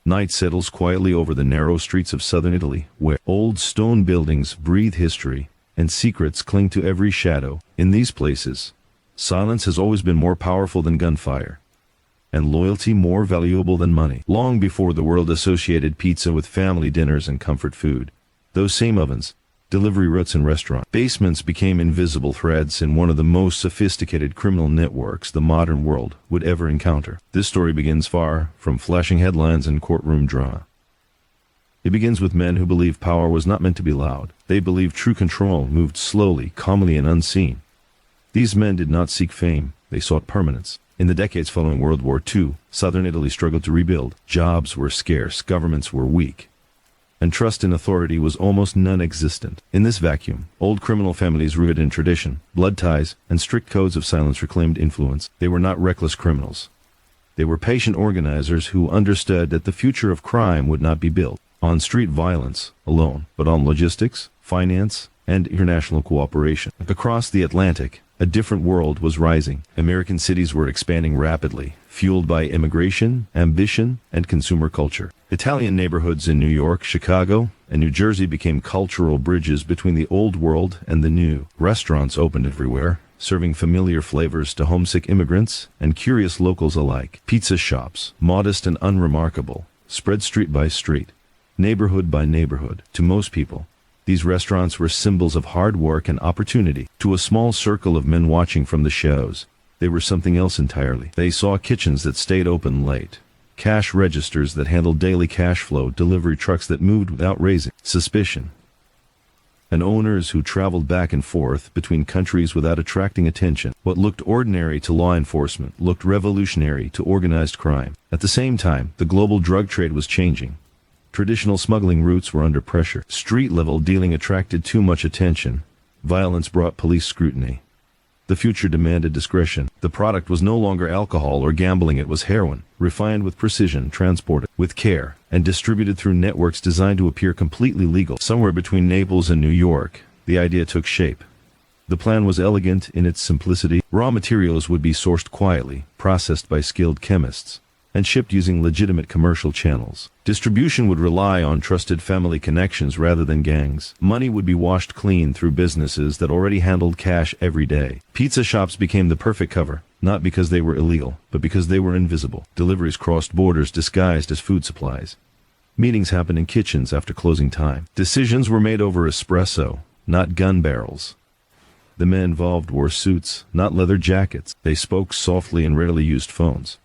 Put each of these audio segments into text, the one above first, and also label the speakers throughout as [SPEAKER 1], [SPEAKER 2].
[SPEAKER 1] Night settles quietly over the narrow streets of southern Italy, where old stone buildings breathe history, and secrets cling to every shadow. In these places, silence has always been more powerful than gunfire, and loyalty more valuable than money. Long before the world associated pizza with family dinners and comfort food, those same ovens, delivery routes and restaurant basements became invisible threads in one of the most sophisticated criminal networks the modern world would ever encounter. This story begins far from flashing headlines and courtroom drama. It begins with men who believed power was not meant to be loud. They believed true control moved slowly, calmly, and unseen. These men did not seek fame, they sought permanence. In the decades following World War II, southern Italy struggled to rebuild. Jobs were scarce, governments were weak, and trust in authority was almost non-existent. In this vacuum, old criminal families rooted in tradition, blood ties, and strict codes of silence reclaimed influence. They were not reckless criminals. They were patient organizers who understood that the future of crime would not be built on street violence alone, but on logistics, finance, and international cooperation. Across the Atlantic, a different world was rising. American cities were expanding rapidly, fueled by immigration, ambition, and consumer culture. Italian neighborhoods in New York, Chicago, and New Jersey became cultural bridges between the old world and the new. Restaurants opened everywhere, serving familiar flavors to homesick immigrants and curious locals alike. Pizza shops, modest and unremarkable, spread street by street, neighborhood by neighborhood. To most people, these restaurants were symbols of hard work and opportunity. To a small circle of men watching from the shows, they were something else entirely. They saw kitchens that stayed open late, cash registers that handled daily cash flow, delivery trucks that moved without raising suspicion, and owners who traveled back and forth between countries without attracting attention. What looked ordinary to law enforcement looked revolutionary to organized crime. At the same time, the global drug trade was changing. Traditional smuggling routes were under pressure. Street-level dealing attracted too much attention. Violence brought police scrutiny. The future demanded discretion. The product was no longer alcohol or gambling, it was heroin, refined with precision, transported with care, and distributed through networks designed to appear completely legal. Somewhere between Naples and New York, the idea took shape. The plan was elegant in its simplicity. Raw materials would be sourced quietly, processed by skilled chemists, and shipped using legitimate commercial channels. Distribution would rely on trusted family connections rather than gangs. Money would be washed clean through businesses that already handled cash every day. Pizza shops became the perfect cover, not because they were illegal, but because they were invisible. Deliveries crossed borders disguised as food supplies. Meetings happened in kitchens after closing time. Decisions were made over espresso, not gun barrels. The men involved wore suits, not leather jackets. They spoke softly and rarely used phones.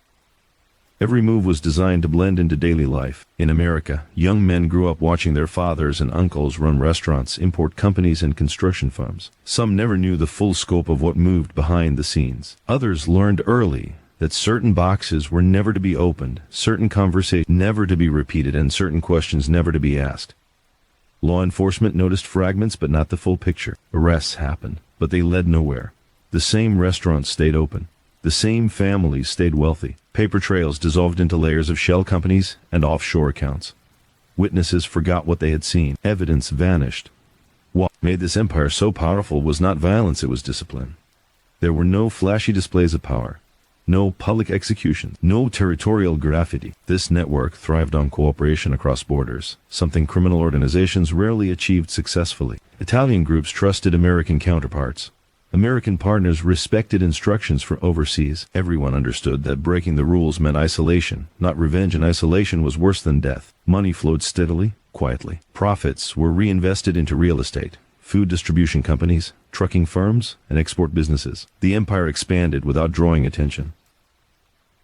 [SPEAKER 1] Every move was designed to blend into daily life. In America, young men grew up watching their fathers and uncles run restaurants, import companies, and construction firms. Some never knew the full scope of what moved behind the scenes. Others learned early that certain boxes were never to be opened, certain conversations never to be repeated, and certain questions never to be asked. Law enforcement noticed fragments but not the full picture. Arrests happened, but they led nowhere. The same restaurants stayed open. The same families stayed wealthy. Paper trails dissolved into layers of shell companies and offshore accounts. Witnesses forgot what they had seen. Evidence vanished. What made this empire so powerful was not violence, it was discipline. There were no flashy displays of power, no public executions, no territorial graffiti. This network thrived on cooperation across borders, something criminal organizations rarely achieved successfully. Italian groups trusted American counterparts. American partners respected instructions from overseas. Everyone understood that breaking the rules meant isolation, not revenge, and isolation was worse than death. Money flowed steadily, quietly. Profits were reinvested into real estate, food distribution companies, trucking firms, and export businesses. The empire expanded without drawing attention.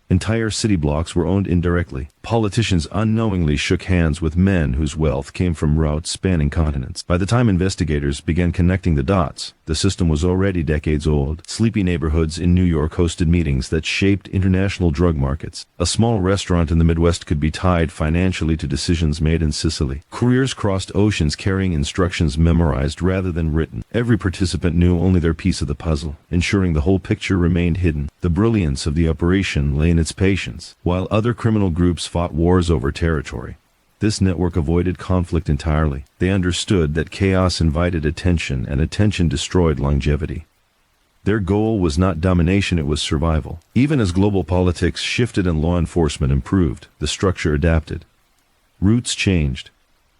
[SPEAKER 1] Entire city blocks were owned indirectly. Politicians unknowingly shook hands with men whose wealth came from routes spanning continents. By the time investigators began connecting the dots, the system was already decades old. Sleepy neighborhoods in New York hosted meetings that shaped international drug markets. A small restaurant in the Midwest could be tied financially to decisions made in Sicily. Couriers crossed oceans carrying instructions memorized rather than written. Every participant knew only their piece of the puzzle, ensuring the whole picture remained hidden. The brilliance of the operation lay in its patience. While other criminal groups fought wars over territory, this network avoided conflict entirely. They understood that chaos invited attention, and attention destroyed longevity. Their goal was not domination, it was survival. Even as global politics shifted and law enforcement improved, the structure adapted. Routes changed.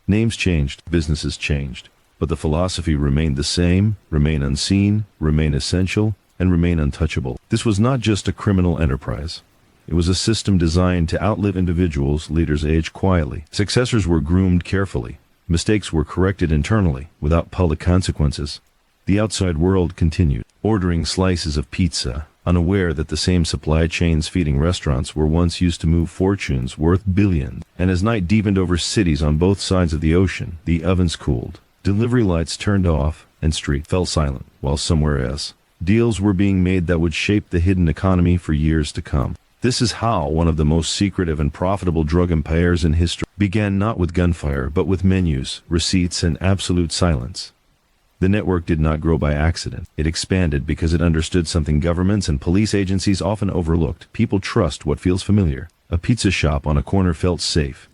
[SPEAKER 1] Names changed. Businesses changed. But the philosophy remained the same: remain unseen, remain essential, and remain untouchable. This was not just a criminal enterprise. It was a system designed to outlive individuals. Leaders aged quietly. Successors were groomed carefully. Mistakes were corrected internally, without public consequences. The outside world continued, ordering slices of pizza, unaware that the same supply chains feeding restaurants were once used to move fortunes worth billions. And as night deepened over cities on both sides of the ocean, the ovens cooled, delivery lights turned off, and street fell silent, while somewhere else, deals were being made that would shape the hidden economy for years to come. This is how one of the most secretive and profitable drug empires in history began, not with gunfire but with menus, receipts, and absolute silence. The network did not grow by accident. It expanded because it understood something governments and police agencies often overlooked. People trust what feels familiar. A pizza shop on a corner felt safe.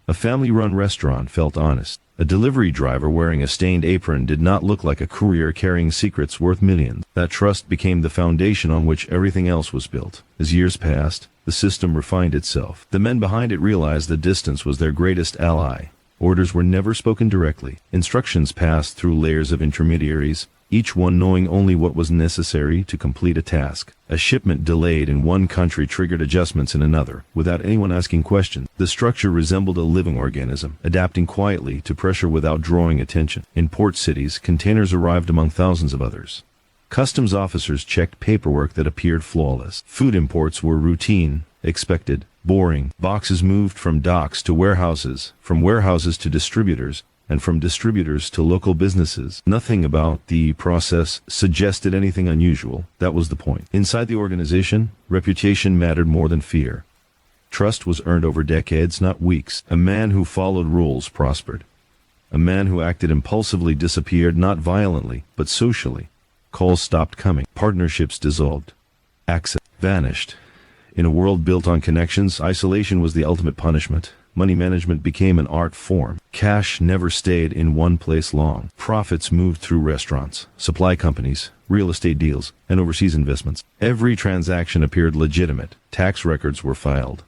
[SPEAKER 1] A family-run restaurant felt honest. A delivery driver wearing a stained apron did not look like a courier carrying secrets worth millions. That trust became the foundation on which everything else was built. As years passed, the system refined itself. The men behind it realized the distance was their greatest ally. Orders were never spoken directly. Instructions passed through layers of intermediaries, each one knowing only what was necessary to complete a task. A shipment delayed in one country triggered adjustments in another, without anyone asking questions. The structure resembled a living organism, adapting quietly to pressure without drawing attention. In port cities, containers arrived among thousands of others. Customs officers checked paperwork that appeared flawless. Food imports were routine, expected, boring. Boxes moved from docks to warehouses, from warehouses to distributors, and from distributors to local businesses. Nothing about the process suggested anything unusual. That was the point. Inside the organization, reputation mattered more than fear. Trust was earned over decades, not weeks. A man who followed rules prospered. A man who acted impulsively disappeared, not violently, but socially. Calls stopped coming. Partnerships dissolved. Access vanished. In a world built on connections, isolation was the ultimate punishment. Money management became an art form. Cash never stayed in one place long. Profits moved through restaurants, supply companies, real estate deals, and overseas investments. Every transaction appeared legitimate. Tax records were filed.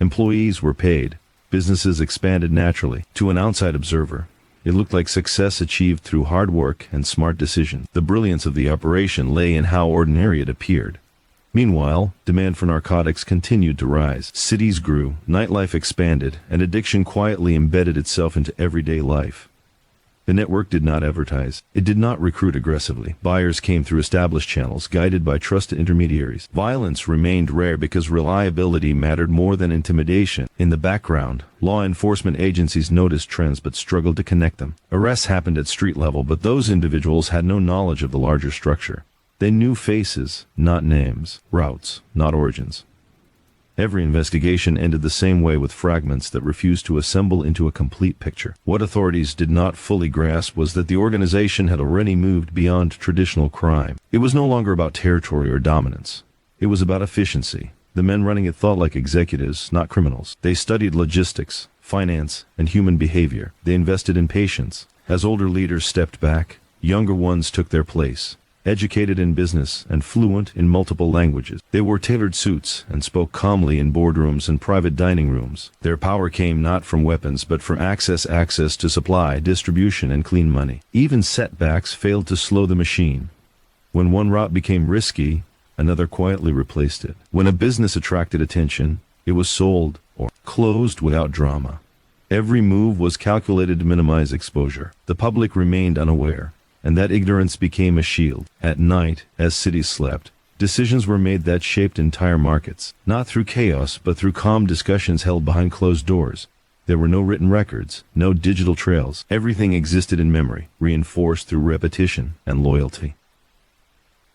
[SPEAKER 1] Employees were paid. Businesses expanded naturally. To an outside observer, it looked like success achieved through hard work and smart decisions. The brilliance of the operation lay in how ordinary it appeared. Meanwhile, demand for narcotics continued to rise. Cities grew, nightlife expanded, and addiction quietly embedded itself into everyday life. The network did not advertise. It did not recruit aggressively. Buyers came through established channels, guided by trusted intermediaries. Violence remained rare because reliability mattered more than intimidation. In the background, law enforcement agencies noticed trends but struggled to connect them. Arrests happened at street level, but those individuals had no knowledge of the larger structure. They knew faces, not names, routes, not origins. Every investigation ended the same way, with fragments that refused to assemble into a complete picture. What authorities did not fully grasp was that the organization had already moved beyond traditional crime. It was no longer about territory or dominance. It was about efficiency. The men running it thought like executives, not criminals. They studied logistics, finance, and human behavior. They invested in patience. As older leaders stepped back, younger ones took their place. Educated in business and fluent in multiple languages. They wore tailored suits and spoke calmly in boardrooms and private dining rooms. Their power came not from weapons but from access to supply, distribution, and clean money. Even setbacks failed to slow the machine. When one route became risky, another quietly replaced it. When a business attracted attention, it was sold or closed without drama. Every move was calculated to minimize exposure. The public remained unaware, and that ignorance became a shield. At night, as cities slept, decisions were made that shaped entire markets, not through chaos, but through calm discussions held behind closed doors. There were no written records, no digital trails. Everything existed in memory, reinforced through repetition and loyalty.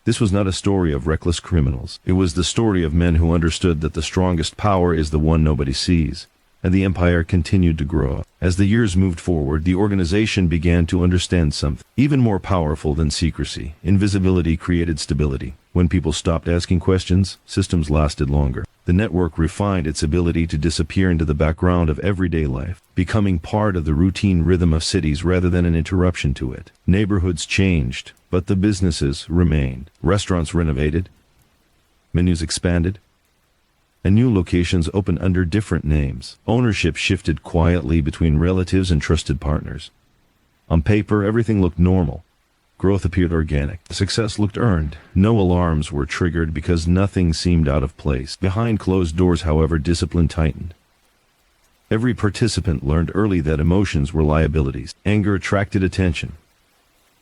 [SPEAKER 1] This was not a story of reckless criminals. It was the story of men who understood that the strongest power is the one nobody sees. And the empire continued to grow. As the years moved forward, the organization began to understand something even more powerful than secrecy. Invisibility created stability. When people stopped asking questions, systems lasted longer. The network refined its ability to disappear into the background of everyday life, becoming part of the routine rhythm of cities rather than an interruption to it. Neighborhoods changed, but the businesses remained. Restaurants renovated, menus expanded, and new locations opened under different names. Ownership shifted quietly between relatives and trusted partners. On paper, everything looked normal. Growth appeared organic. Success looked earned. No alarms were triggered because nothing seemed out of place. Behind closed doors, however, discipline tightened. Every participant learned early that emotions were liabilities. Anger attracted attention.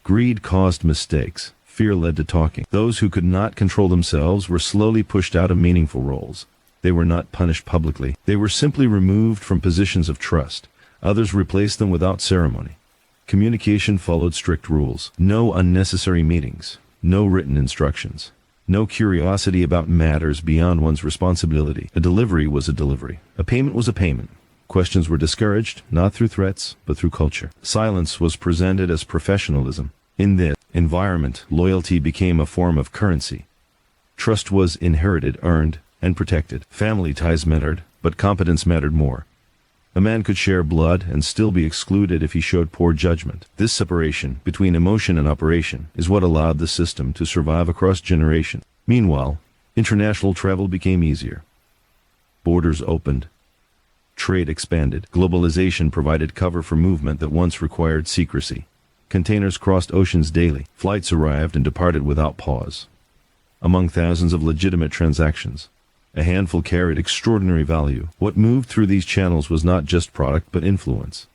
[SPEAKER 1] Greed caused mistakes. Fear led to talking. Those who could not control themselves were slowly pushed out of meaningful roles. They were not punished publicly. They were simply removed from positions of trust. Others replaced them without ceremony. Communication followed strict rules. No unnecessary meetings. No written instructions. No curiosity about matters beyond one's responsibility. A delivery was a delivery. A payment was a payment. Questions were discouraged, not through threats, but through culture. Silence was presented as professionalism. In this environment, loyalty became a form of currency. Trust was inherited, earned, and protected. Family ties mattered, but competence mattered more. A man could share blood and still be excluded if he showed poor judgment. This separation between emotion and operation is what allowed the system to survive across generations. Meanwhile, international travel became easier. Borders opened. Trade expanded. Globalization provided cover for movement that once required secrecy. Containers crossed oceans daily. Flights arrived and departed without pause. Among thousands of legitimate transactions, a handful carried extraordinary value. What moved through these channels was not just product but influence.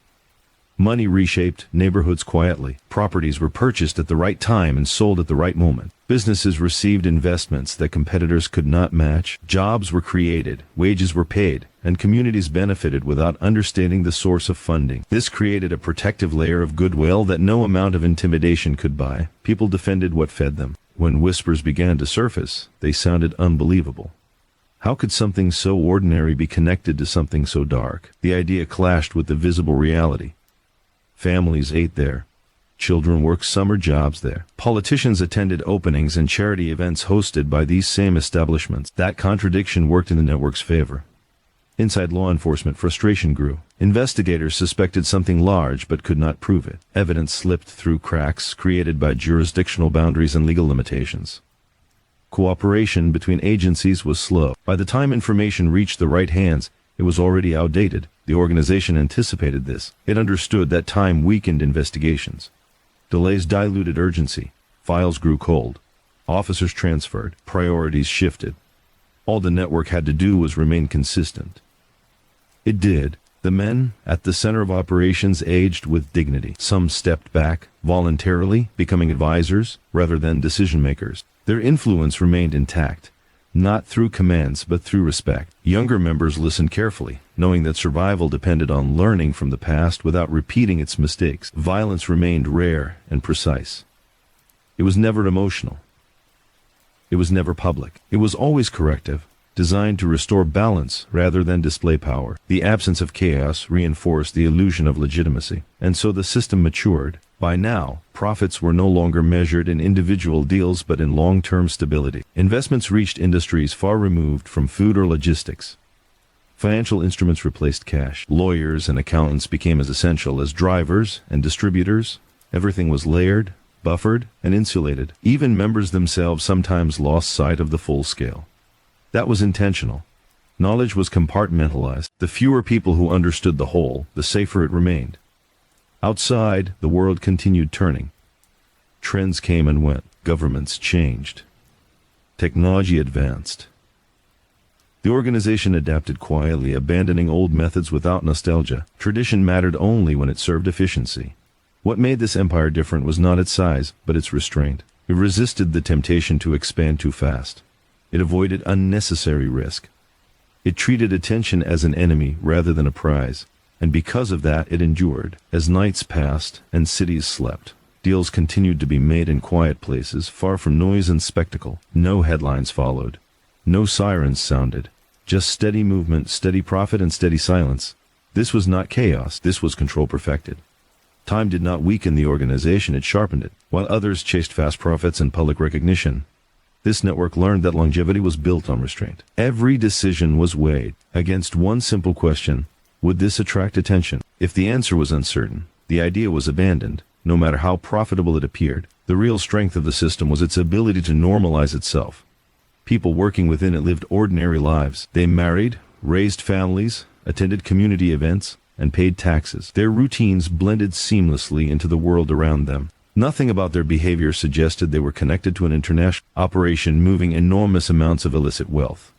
[SPEAKER 1] Money reshaped neighborhoods quietly. Properties were purchased at the right time and sold at the right moment. Businesses received investments that competitors could not match. Jobs were created, wages were paid, and communities benefited without understanding the source of funding. This created a protective layer of goodwill that no amount of intimidation could buy. People defended what fed them. When whispers began to surface, they sounded unbelievable. How could something so ordinary be connected to something so dark? The idea clashed with the visible reality. Families ate there. Children worked summer jobs there. Politicians attended openings and charity events hosted by these same establishments. That contradiction worked in the network's favor. Inside law enforcement, frustration grew. Investigators suspected something large but could not prove it. Evidence slipped through cracks created by jurisdictional boundaries and legal limitations. Cooperation between agencies was slow. By the time information reached the right hands, it was already outdated. The organization anticipated this. It understood that time weakened investigations. Delays diluted urgency. Files grew cold. Officers transferred. Priorities shifted. All the network had to do was remain consistent. It did. The men at the center of operations aged with dignity. Some stepped back, voluntarily, becoming advisors rather than decision-makers. Their influence remained intact, not through commands but through respect. Younger members listened carefully, knowing that survival depended on learning from the past without repeating its mistakes. Violence remained rare and precise. It was never emotional. It was never public. It was always corrective, designed to restore balance rather than display power. The absence of chaos reinforced the illusion of legitimacy, and so the system matured. By now, profits were no longer measured in individual deals but in long-term stability. Investments reached industries far removed from food or logistics. Financial instruments replaced cash. Lawyers and accountants became as essential as drivers and distributors. Everything was layered, buffered, and insulated. Even members themselves sometimes lost sight of the full scale. That was intentional. Knowledge was compartmentalized. The fewer people who understood the whole, the safer it remained. Outside, the world continued turning. Trends came and went. Governments changed. Technology advanced. The organization adapted quietly, abandoning old methods without nostalgia. Tradition mattered only when it served efficiency. What made this empire different was not its size, but its restraint. It resisted the temptation to expand too fast. It avoided unnecessary risk. It treated attention as an enemy rather than a prize. And because of that, it endured. As nights passed and cities slept, deals continued to be made in quiet places, far from noise and spectacle. No headlines followed. No sirens sounded. Just steady movement, steady profit, and steady silence. This was not chaos. This was control perfected. Time did not weaken the organization, it sharpened it. While others chased fast profits and public recognition, this network learned that longevity was built on restraint. Every decision was weighed against one simple question: would this attract attention? If the answer was uncertain, the idea was abandoned, no matter how profitable it appeared. The real strength of the system was its ability to normalize itself. People working within it lived ordinary lives. They married, raised families, attended community events, and paid taxes. Their routines blended seamlessly into the world around them. Nothing about their behavior suggested they were connected to an international operation moving enormous amounts of illicit wealth.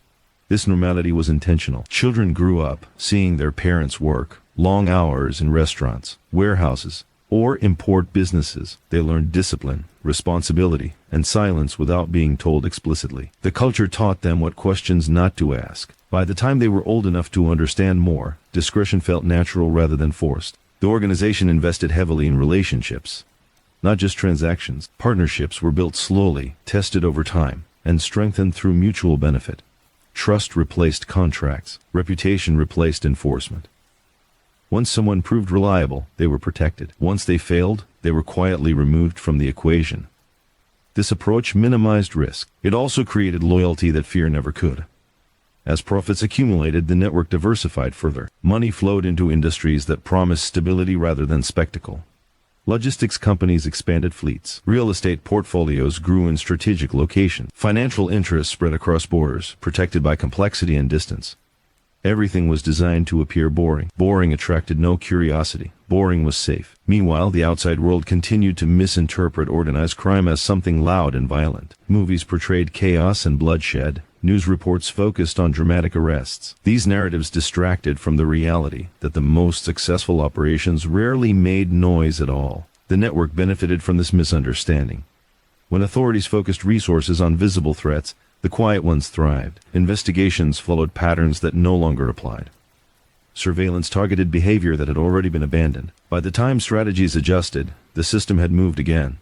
[SPEAKER 1] This normality was intentional. Children grew up seeing their parents work long hours in restaurants, warehouses, or import businesses. They learned discipline, responsibility, and silence without being told explicitly. The culture taught them what questions not to ask. By the time they were old enough to understand more, discretion felt natural rather than forced. The organization invested heavily in relationships, not just transactions. Partnerships were built slowly, tested over time, and strengthened through mutual benefit. Trust replaced contracts. Reputation replaced enforcement. Once someone proved reliable, they were protected. Once they failed, they were quietly removed from the equation. This approach minimized risk. It also created loyalty that fear never could. As profits accumulated, the network diversified further. Money flowed into industries that promised stability rather than spectacle. Logistics companies expanded fleets. Real estate portfolios grew in strategic locations. Financial interests spread across borders, protected by complexity and distance. Everything was designed to appear boring. Boring attracted no curiosity. Boring was safe. Meanwhile, the outside world continued to misinterpret organized crime as something loud and violent. Movies portrayed chaos and bloodshed. News reports focused on dramatic arrests. These narratives distracted from the reality that the most successful operations rarely made noise at all. The network benefited from this misunderstanding. When authorities focused resources on visible threats, the quiet ones thrived. Investigations followed patterns that no longer applied. Surveillance targeted behavior that had already been abandoned. By the time strategies adjusted, the system had moved again.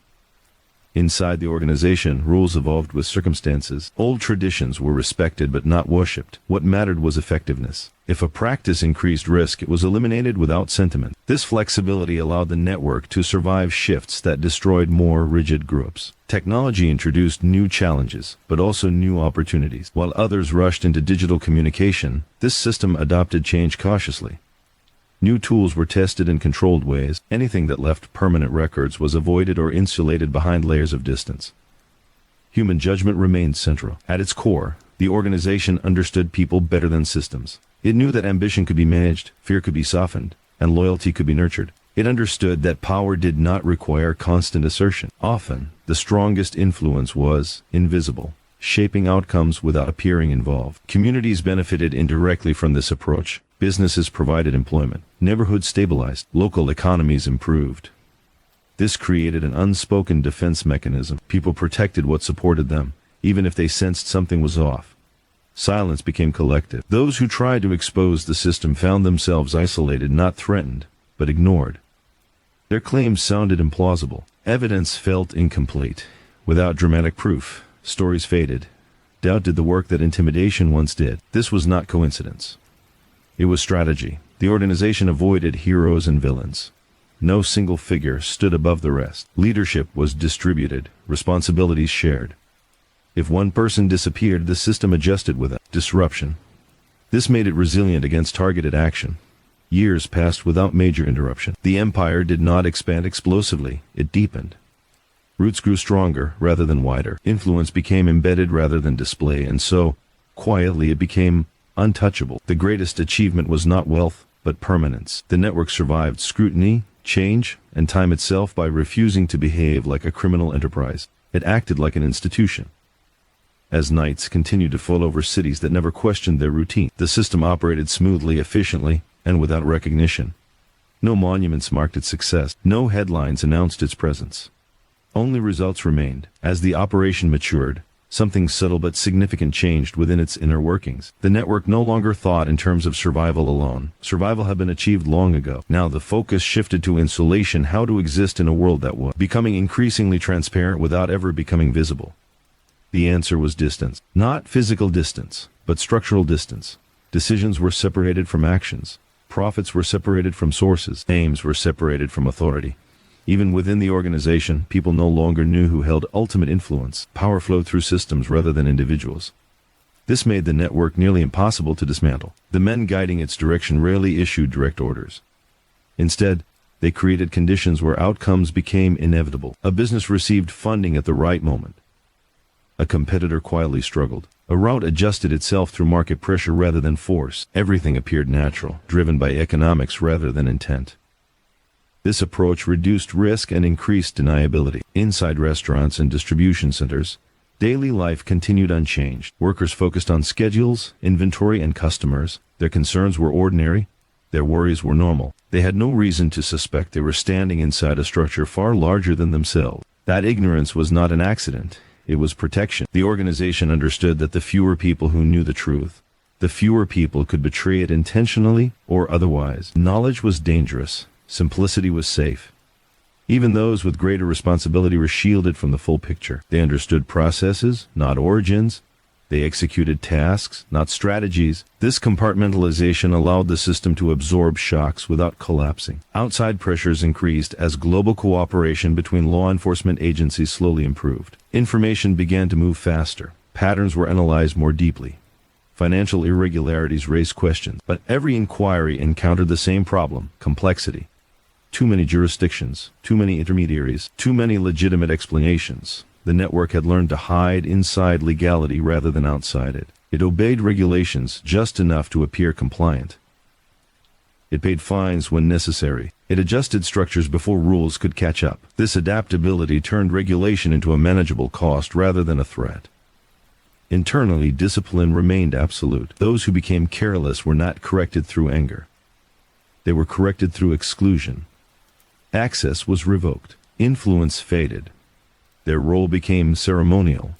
[SPEAKER 1] Inside the organization, rules evolved with circumstances. Old traditions were respected but not worshipped. What mattered was effectiveness. If a practice increased risk, it was eliminated without sentiment. This flexibility allowed the network to survive shifts that destroyed more rigid groups. Technology introduced new challenges, but also new opportunities. While others rushed into digital communication, this system adopted change cautiously. New tools were tested in controlled ways. Anything that left permanent records was avoided or insulated behind layers of distance. Human judgment remained central. At its core, the organization understood people better than systems. It knew that ambition could be managed, fear could be softened, and loyalty could be nurtured. It understood that power did not require constant assertion. Often, the strongest influence was invisible, shaping outcomes without appearing involved. Communities benefited indirectly from this approach. Businesses provided employment. Neighborhoods stabilized. Local economies improved. This created an unspoken defense mechanism. People protected what supported them, even if they sensed something was off. Silence became collective. Those who tried to expose the system found themselves isolated, not threatened, but ignored. Their claims sounded implausible. Evidence felt incomplete. Without dramatic proof, stories faded. Doubt did the work that intimidation once did. This was not coincidence. It was strategy. The organization avoided heroes and villains. No single figure stood above the rest. Leadership was distributed, responsibilities shared. If one person disappeared, the system adjusted with it. Disruption. This made it resilient against targeted action. Years passed without major interruption. The empire did not expand explosively, it deepened. Roots grew stronger rather than wider. Influence became embedded rather than display, and so, quietly, it became untouchable. The greatest achievement was not wealth, but permanence. The network survived scrutiny, change, and time itself by refusing to behave like a criminal enterprise. It acted like an institution. As nights continued to fall over cities that never questioned their routine, the system operated smoothly, efficiently, and without recognition. No monuments marked its success. No headlines announced its presence. Only results remained. As the operation matured, something subtle but significant changed within its inner workings. The network no longer thought in terms of survival alone. Survival had been achieved long ago. Now the focus shifted to insulation, how to exist in a world that was becoming increasingly transparent without ever becoming visible. The answer was distance. Not physical distance, but structural distance. Decisions were separated from actions. Profits were separated from sources. Aims were separated from authority. Even within the organization, people no longer knew who held ultimate influence. Power flowed through systems rather than individuals. This made the network nearly impossible to dismantle. The men guiding its direction rarely issued direct orders. Instead, they created conditions where outcomes became inevitable. A business received funding at the right moment. A competitor quietly struggled. A route adjusted itself through market pressure rather than force. Everything appeared natural, driven by economics rather than intent. This approach reduced risk and increased deniability. Inside restaurants and distribution centers, daily life continued unchanged. Workers focused on schedules, inventory, and customers. Their concerns were ordinary. Their worries were normal. They had no reason to suspect they were standing inside a structure far larger than themselves. That ignorance was not an accident. It was protection. The organization understood that the fewer people who knew the truth, the fewer people could betray it intentionally or otherwise. Knowledge was dangerous. Simplicity was safe. Even those with greater responsibility were shielded from the full picture. They understood processes, not origins. They executed tasks, not strategies. This compartmentalization allowed the system to absorb shocks without collapsing. Outside pressures increased as global cooperation between law enforcement agencies slowly improved. Information began to move faster. Patterns were analyzed more deeply. Financial irregularities raised questions, but every inquiry encountered the same problem: complexity. Too many jurisdictions, too many intermediaries, too many legitimate explanations. The network had learned to hide inside legality rather than outside it. It obeyed regulations just enough to appear compliant. It paid fines when necessary. It adjusted structures before rules could catch up. This adaptability turned regulation into a manageable cost rather than a threat. Internally, discipline remained absolute. Those who became careless were not corrected through anger. They were corrected through exclusion. Access was revoked. Influence faded. Their role became ceremonial.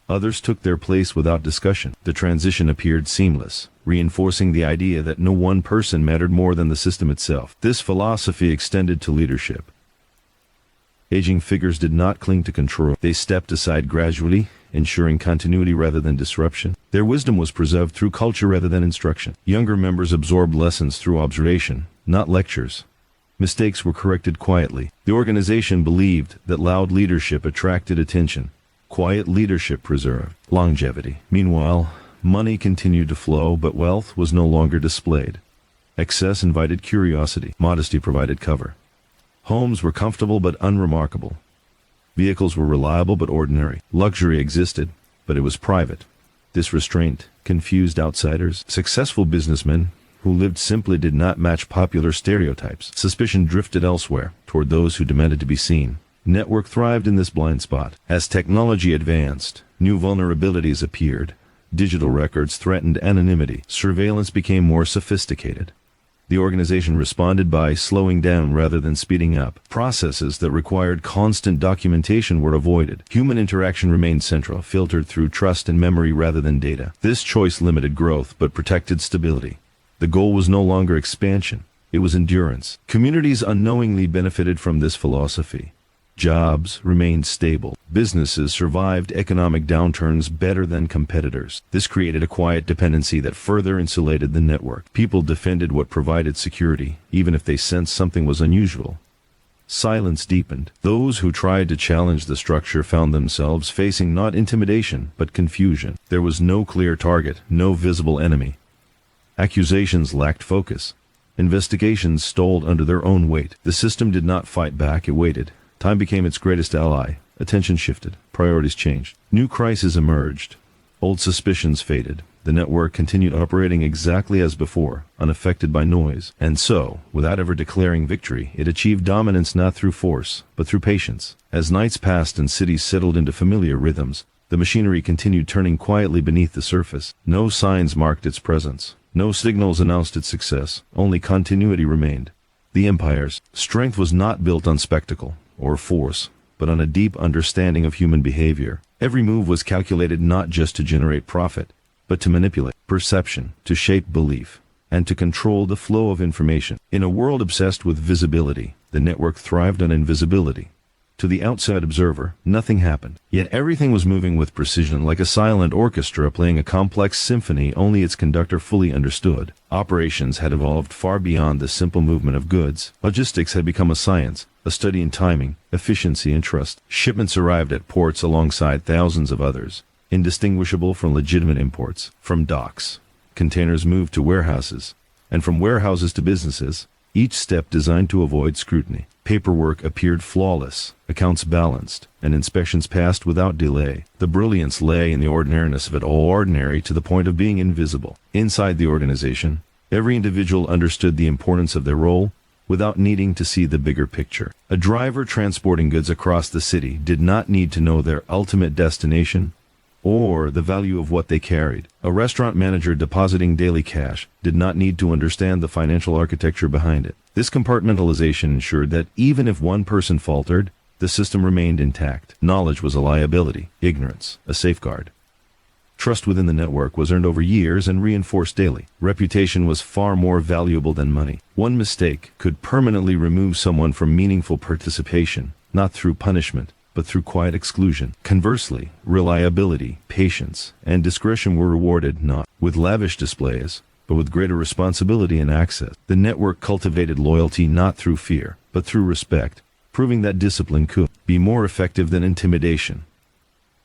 [SPEAKER 1] Others took their place without discussion. The transition appeared seamless, reinforcing the idea that no one person mattered more than the system itself. This philosophy extended to leadership. Aging figures did not cling to control. They stepped aside gradually, ensuring continuity rather than disruption. Their wisdom was preserved through culture rather than instruction. Younger members absorbed lessons through observation, not lectures. Mistakes were corrected quietly. The organization believed that loud leadership attracted attention. Quiet leadership preserved longevity. Meanwhile, money continued to flow, but wealth was no longer displayed. Excess invited curiosity. Modesty provided cover. Homes were comfortable but unremarkable. Vehicles were reliable but ordinary. Luxury existed, but it was private. This restraint confused outsiders. Successful businessmen who lived simply did not match popular stereotypes. Suspicion drifted elsewhere, toward those who demanded to be seen. Network thrived in this blind spot. As technology advanced, new vulnerabilities appeared. Digital records threatened anonymity. Surveillance became more sophisticated. The organization responded by slowing down rather than speeding up. Processes that required constant documentation were avoided. Human interaction remained central, filtered through trust and memory rather than data. This choice limited growth but protected stability. The goal was no longer expansion, it was endurance. Communities unknowingly benefited from this philosophy. Jobs remained stable. Businesses survived economic downturns better than competitors. This created a quiet dependency that further insulated the network. People defended what provided security, even if they sensed something was unusual. Silence deepened. Those who tried to challenge the structure found themselves facing not intimidation, but confusion. There was no clear target, no visible enemy. Accusations lacked focus. Investigations stalled under their own weight. The system did not fight back, it waited. Time became its greatest ally. Attention shifted. Priorities changed. New crises emerged. Old suspicions faded. The network continued operating exactly as before, unaffected by noise. And so, without ever declaring victory, it achieved dominance not through force, but through patience. As nights passed and cities settled into familiar rhythms, the machinery continued turning quietly beneath the surface. No signs marked its presence. No signals announced its success. Only continuity remained. The empire's strength was not built on spectacle or force, but on a deep understanding of human behavior. Every move was calculated not just to generate profit, but to manipulate perception, to shape belief, and to control the flow of information. In a world obsessed with visibility, the network thrived on invisibility. To the outside observer, nothing happened. Yet everything was moving with precision, like a silent orchestra playing a complex symphony only its conductor fully understood. Operations had evolved far beyond the simple movement of goods. Logistics had become a science, a study in timing, efficiency, and trust. Shipments arrived at ports alongside thousands of others, indistinguishable from legitimate imports. From docks, containers moved to warehouses, and from warehouses to businesses, each step designed to avoid scrutiny. Paperwork appeared flawless, accounts balanced, and inspections passed without delay. The brilliance lay in the ordinariness of it all, ordinary to the point of being invisible. Inside the organization, every individual understood the importance of their role without needing to see the bigger picture. A driver transporting goods across the city did not need to know their ultimate destination or the value of what they carried. A restaurant manager depositing daily cash did not need to understand the financial architecture behind it. This compartmentalization ensured that even if one person faltered, the system remained intact. Knowledge was a liability, ignorance a safeguard. Trust within the network was earned over years and reinforced daily. Reputation was far more valuable than money. One mistake could permanently remove someone from meaningful participation, not through punishment, but through quiet exclusion. Conversely, reliability, patience, and discretion were rewarded not with lavish displays, but with greater responsibility and access. The network cultivated loyalty not through fear, but through respect, proving that discipline could be more effective than intimidation.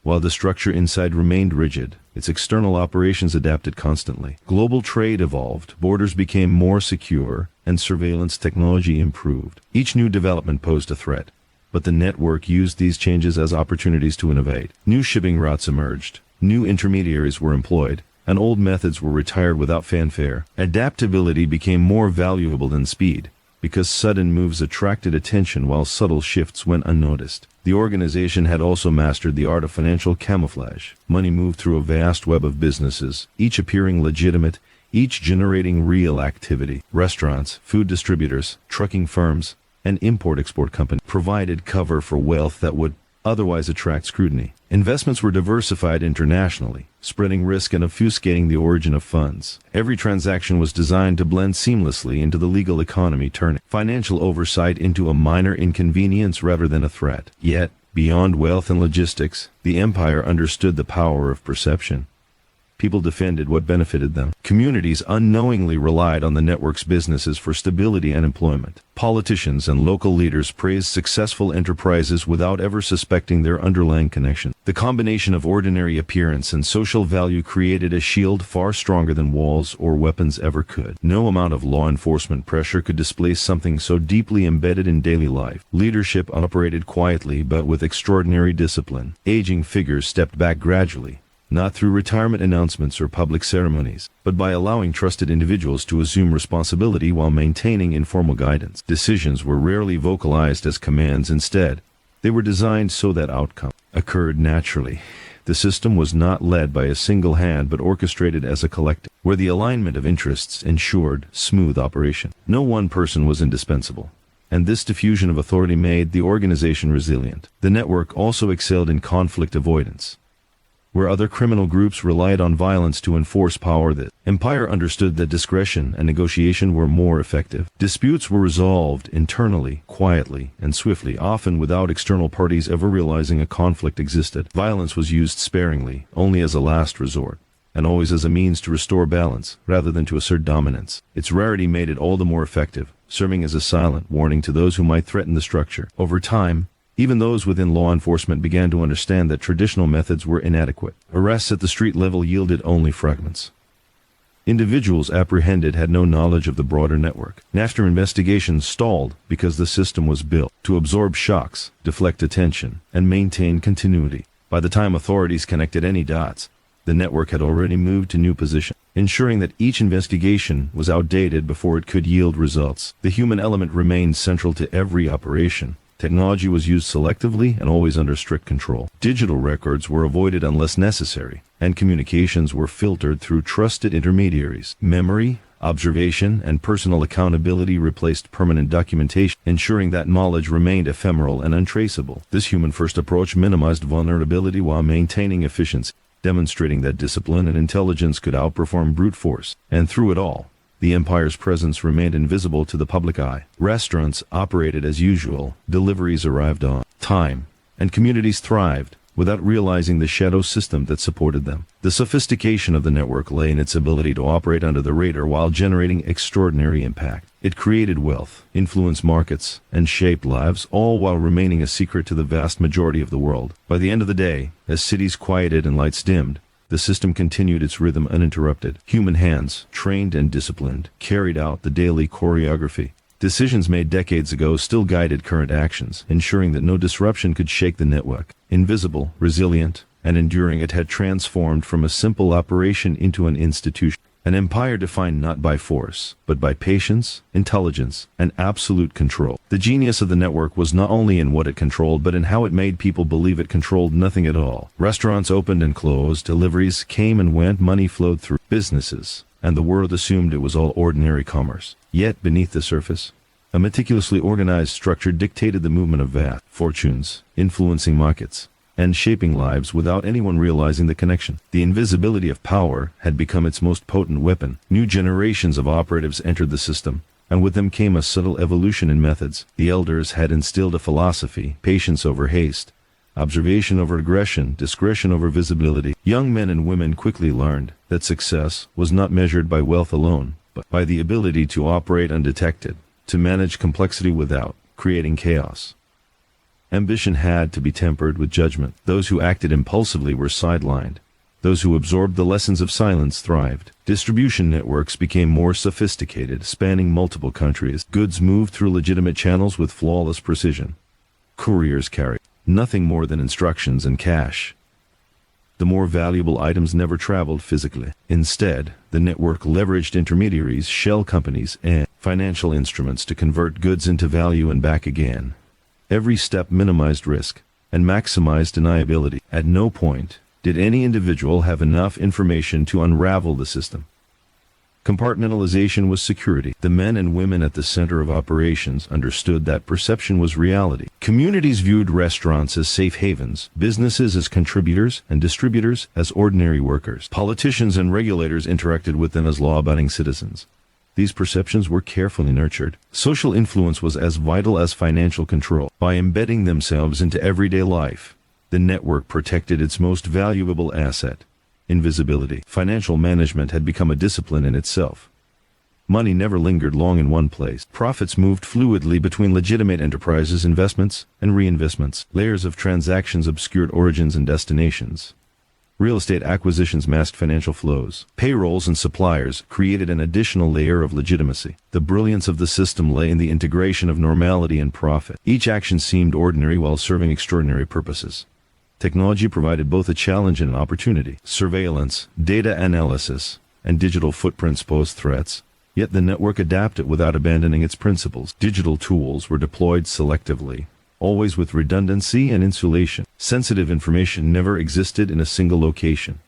[SPEAKER 1] While the structure inside remained rigid, its external operations adapted constantly. Global trade evolved, borders became more secure, and surveillance technology improved. Each new development posed a threat, but the network used these changes as opportunities to innovate. New shipping routes emerged, new intermediaries were employed, and old methods were retired without fanfare. Adaptability became more valuable than speed, because sudden moves attracted attention while subtle shifts went unnoticed. The organization had also mastered the art of financial camouflage. Money moved through a vast web of businesses, each appearing legitimate, each generating real activity. Restaurants, food distributors, trucking firms, and import-export companies provided cover for wealth that would otherwise attract scrutiny. Investments were diversified internationally, spreading risk and obfuscating the origin of funds. Every transaction was designed to blend seamlessly into the legal economy, turning financial oversight into a minor inconvenience rather than a threat. Yet, beyond wealth and logistics, the empire understood the power of perception. People defended what benefited them. Communities unknowingly relied on the network's businesses for stability and employment. Politicians and local leaders praised successful enterprises without ever suspecting their underlying connection. The combination of ordinary appearance and social value created a shield far stronger than walls or weapons ever could. No amount of law enforcement pressure could displace something so deeply embedded in daily life. Leadership operated quietly but with extraordinary discipline. Aging figures stepped back gradually, not through retirement announcements or public ceremonies, but by allowing trusted individuals to assume responsibility while maintaining informal guidance. Decisions were rarely vocalized as commands. Instead, they were designed so that outcome occurred naturally. The system was not led by a single hand but orchestrated as a collective, where the alignment of interests ensured smooth operation. No one person was indispensable, and this diffusion of authority made the organization resilient. The network also excelled in conflict avoidance. Where other criminal groups relied on violence to enforce power, the empire understood that discretion and negotiation were more effective. Disputes were resolved internally, quietly, and swiftly, often without external parties ever realizing a conflict existed. Violence was used sparingly, only as a last resort, and always as a means to restore balance, rather than to assert dominance. Its rarity made it all the more effective, serving as a silent warning to those who might threaten the structure. Over time, even those within law enforcement began to understand that traditional methods were inadequate. Arrests at the street level yielded only fragments. Individuals apprehended had no knowledge of the broader network. After investigations stalled because the system was built to absorb shocks, deflect attention, and maintain continuity. By the time authorities connected any dots, the network had already moved to new positions, ensuring that each investigation was outdated before it could yield results. The human element remained central to every operation. Technology was used selectively and always under strict control. Digital records were avoided unless necessary, and communications were filtered through trusted intermediaries. Memory, observation, and personal accountability replaced permanent documentation, ensuring that knowledge remained ephemeral and untraceable. This human-first approach minimized vulnerability while maintaining efficiency, demonstrating that discipline and intelligence could outperform brute force. And through it all, the empire's presence remained invisible to the public eye. Restaurants operated as usual, deliveries arrived on time, and communities thrived without realizing the shadow system that supported them. The sophistication of the network lay in its ability to operate under the radar while generating extraordinary impact. It created wealth, influenced markets, and shaped lives, all while remaining a secret to the vast majority of the world. By the end of the day, as cities quieted and lights dimmed, the system continued its rhythm uninterrupted. Human hands, trained and disciplined, carried out the daily choreography, Decisions made decades ago still guided current actions, ensuring that no disruption could shake the network. Invisible, resilient, and enduring, it had transformed from a simple operation into an institution. An empire defined not by force, but by patience, intelligence, and absolute control. The genius of the network was not only in what it controlled, but in how it made people believe it controlled nothing at all. Restaurants opened and closed, deliveries came and went, money flowed through businesses, and the world assumed it was all ordinary commerce. Yet, beneath the surface, a meticulously organized structure dictated the movement of vast fortunes, influencing markets, and shaping lives without anyone realizing the connection. The invisibility of power had become its most potent weapon. New generations of operatives entered the system, and with them came a subtle evolution in methods. The elders had instilled a philosophy: patience over haste, observation over aggression, discretion over visibility. Young men and women quickly learned that success was not measured by wealth alone, but by the ability to operate undetected, to manage complexity without creating chaos. Ambition had to be tempered with judgment. Those who acted impulsively were sidelined. Those who absorbed the lessons of silence thrived. Distribution networks became more sophisticated, spanning multiple countries. Goods moved through legitimate channels with flawless precision. Couriers carried nothing more than instructions and cash. The more valuable items never traveled physically. Instead, the network leveraged intermediaries, shell companies, and financial instruments to convert goods into value and back again. Every step minimized risk and maximized deniability. At no point did any individual have enough information to unravel the system. Compartmentalization was security. The men and women at the center of operations understood that perception was reality. Communities viewed restaurants as safe havens, businesses as contributors, and distributors as ordinary workers. Politicians and regulators interacted with them as law-abiding citizens. These perceptions were carefully nurtured. Social influence was as vital as financial control. By embedding themselves into everyday life, the network protected its most valuable asset: invisibility. Financial management had become a discipline in itself. Money never lingered long in one place. Profits moved fluidly between legitimate enterprises, investments, and reinvestments. Layers of transactions obscured origins and destinations. Real estate acquisitions masked financial flows. Payrolls and suppliers created an additional layer of legitimacy. The brilliance of the system lay in the integration of normality and profit. Each action seemed ordinary while serving extraordinary purposes. Technology provided both a challenge and an opportunity. Surveillance, data analysis, and digital footprints posed threats, yet the network adapted without abandoning its principles. Digital tools were deployed selectively, always with redundancy and insulation. Sensitive information never existed in a single location.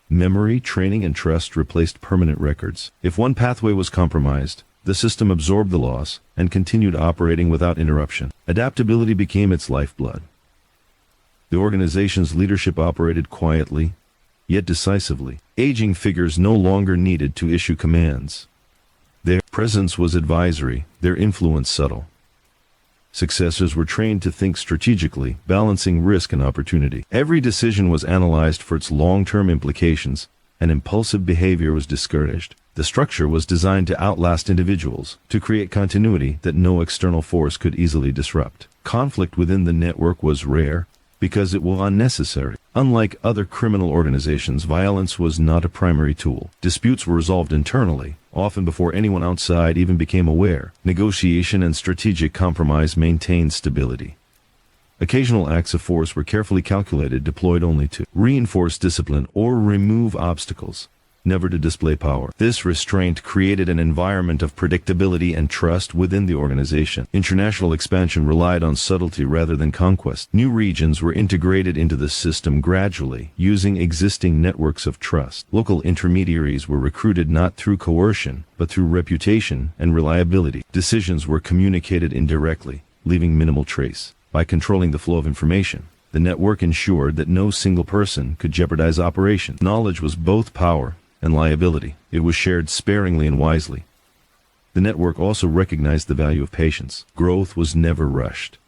[SPEAKER 1] Memory, training, and trust replaced permanent records. If one pathway was compromised, the system absorbed the loss and continued operating without interruption. Adaptability became its lifeblood. The organization's leadership operated quietly, yet decisively. Aging figures no longer needed to issue commands. Their presence was advisory, their influence subtle. Successors were trained to think strategically, balancing risk and opportunity. Every decision was analyzed for its long-term implications, and impulsive behavior was discouraged. The structure was designed to outlast individuals, to create continuity that no external force could easily disrupt. Conflict within the network was rare, because it was unnecessary. Unlike other criminal organizations, violence was not a primary tool. Disputes were resolved internally, often before anyone outside even became aware. Negotiation and strategic compromise maintained stability. Occasional acts of force were carefully calculated, deployed only to reinforce discipline or remove obstacles, never to display power. This restraint created an environment of predictability and trust within the organization. International expansion relied on subtlety rather than conquest. New regions were integrated into the system gradually, using existing networks of trust. Local intermediaries were recruited not through coercion, but through reputation and reliability. Decisions were communicated indirectly, leaving minimal trace. By controlling the flow of information, the network ensured that no single person could jeopardize operations. Knowledge was both power and liability. It was shared sparingly and wisely. The network also recognized the value of patience. Growth was never rushed.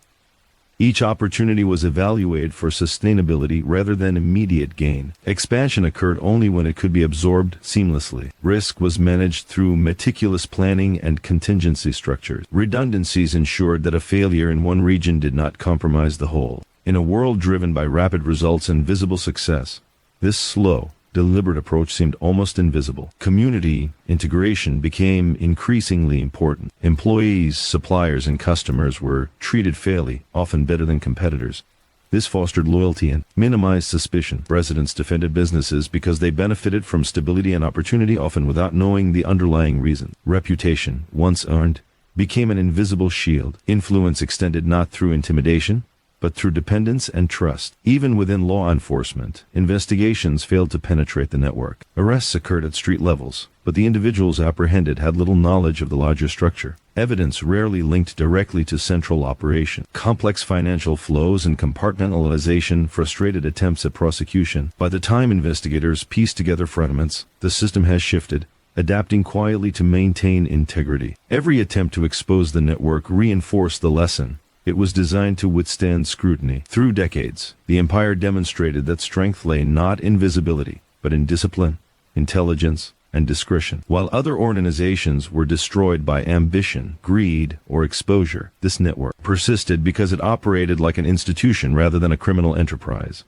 [SPEAKER 1] Each opportunity was evaluated for sustainability rather than immediate gain. Expansion occurred only when it could be absorbed seamlessly. Risk was managed through meticulous planning and contingency structures. Redundancies ensured that a failure in one region did not compromise the whole. In a world driven by rapid results and visible success, this slow, deliberate approach seemed almost invisible. Community integration became increasingly important. Employees, suppliers, and customers were treated fairly, often better than competitors. This fostered loyalty and minimized suspicion. Residents defended businesses because they benefited from stability and opportunity, often without knowing the underlying reason. Reputation, once earned, became an invisible shield. Influence extended not through intimidation, but through dependence and trust. Even within law enforcement, investigations failed to penetrate the network. Arrests occurred at street levels, but the individuals apprehended had little knowledge of the larger structure. Evidence rarely linked directly to central operation. Complex financial flows and compartmentalization frustrated attempts at prosecution. By the time investigators pieced together fragments, the system has shifted, adapting quietly to maintain integrity. Every attempt to expose the network reinforced the lesson. It was designed to withstand scrutiny. Through decades, the empire demonstrated that strength lay not in visibility, but in discipline, intelligence, and discretion. While other organizations were destroyed by ambition, greed, or exposure, this network persisted because it operated like an institution rather than a criminal enterprise.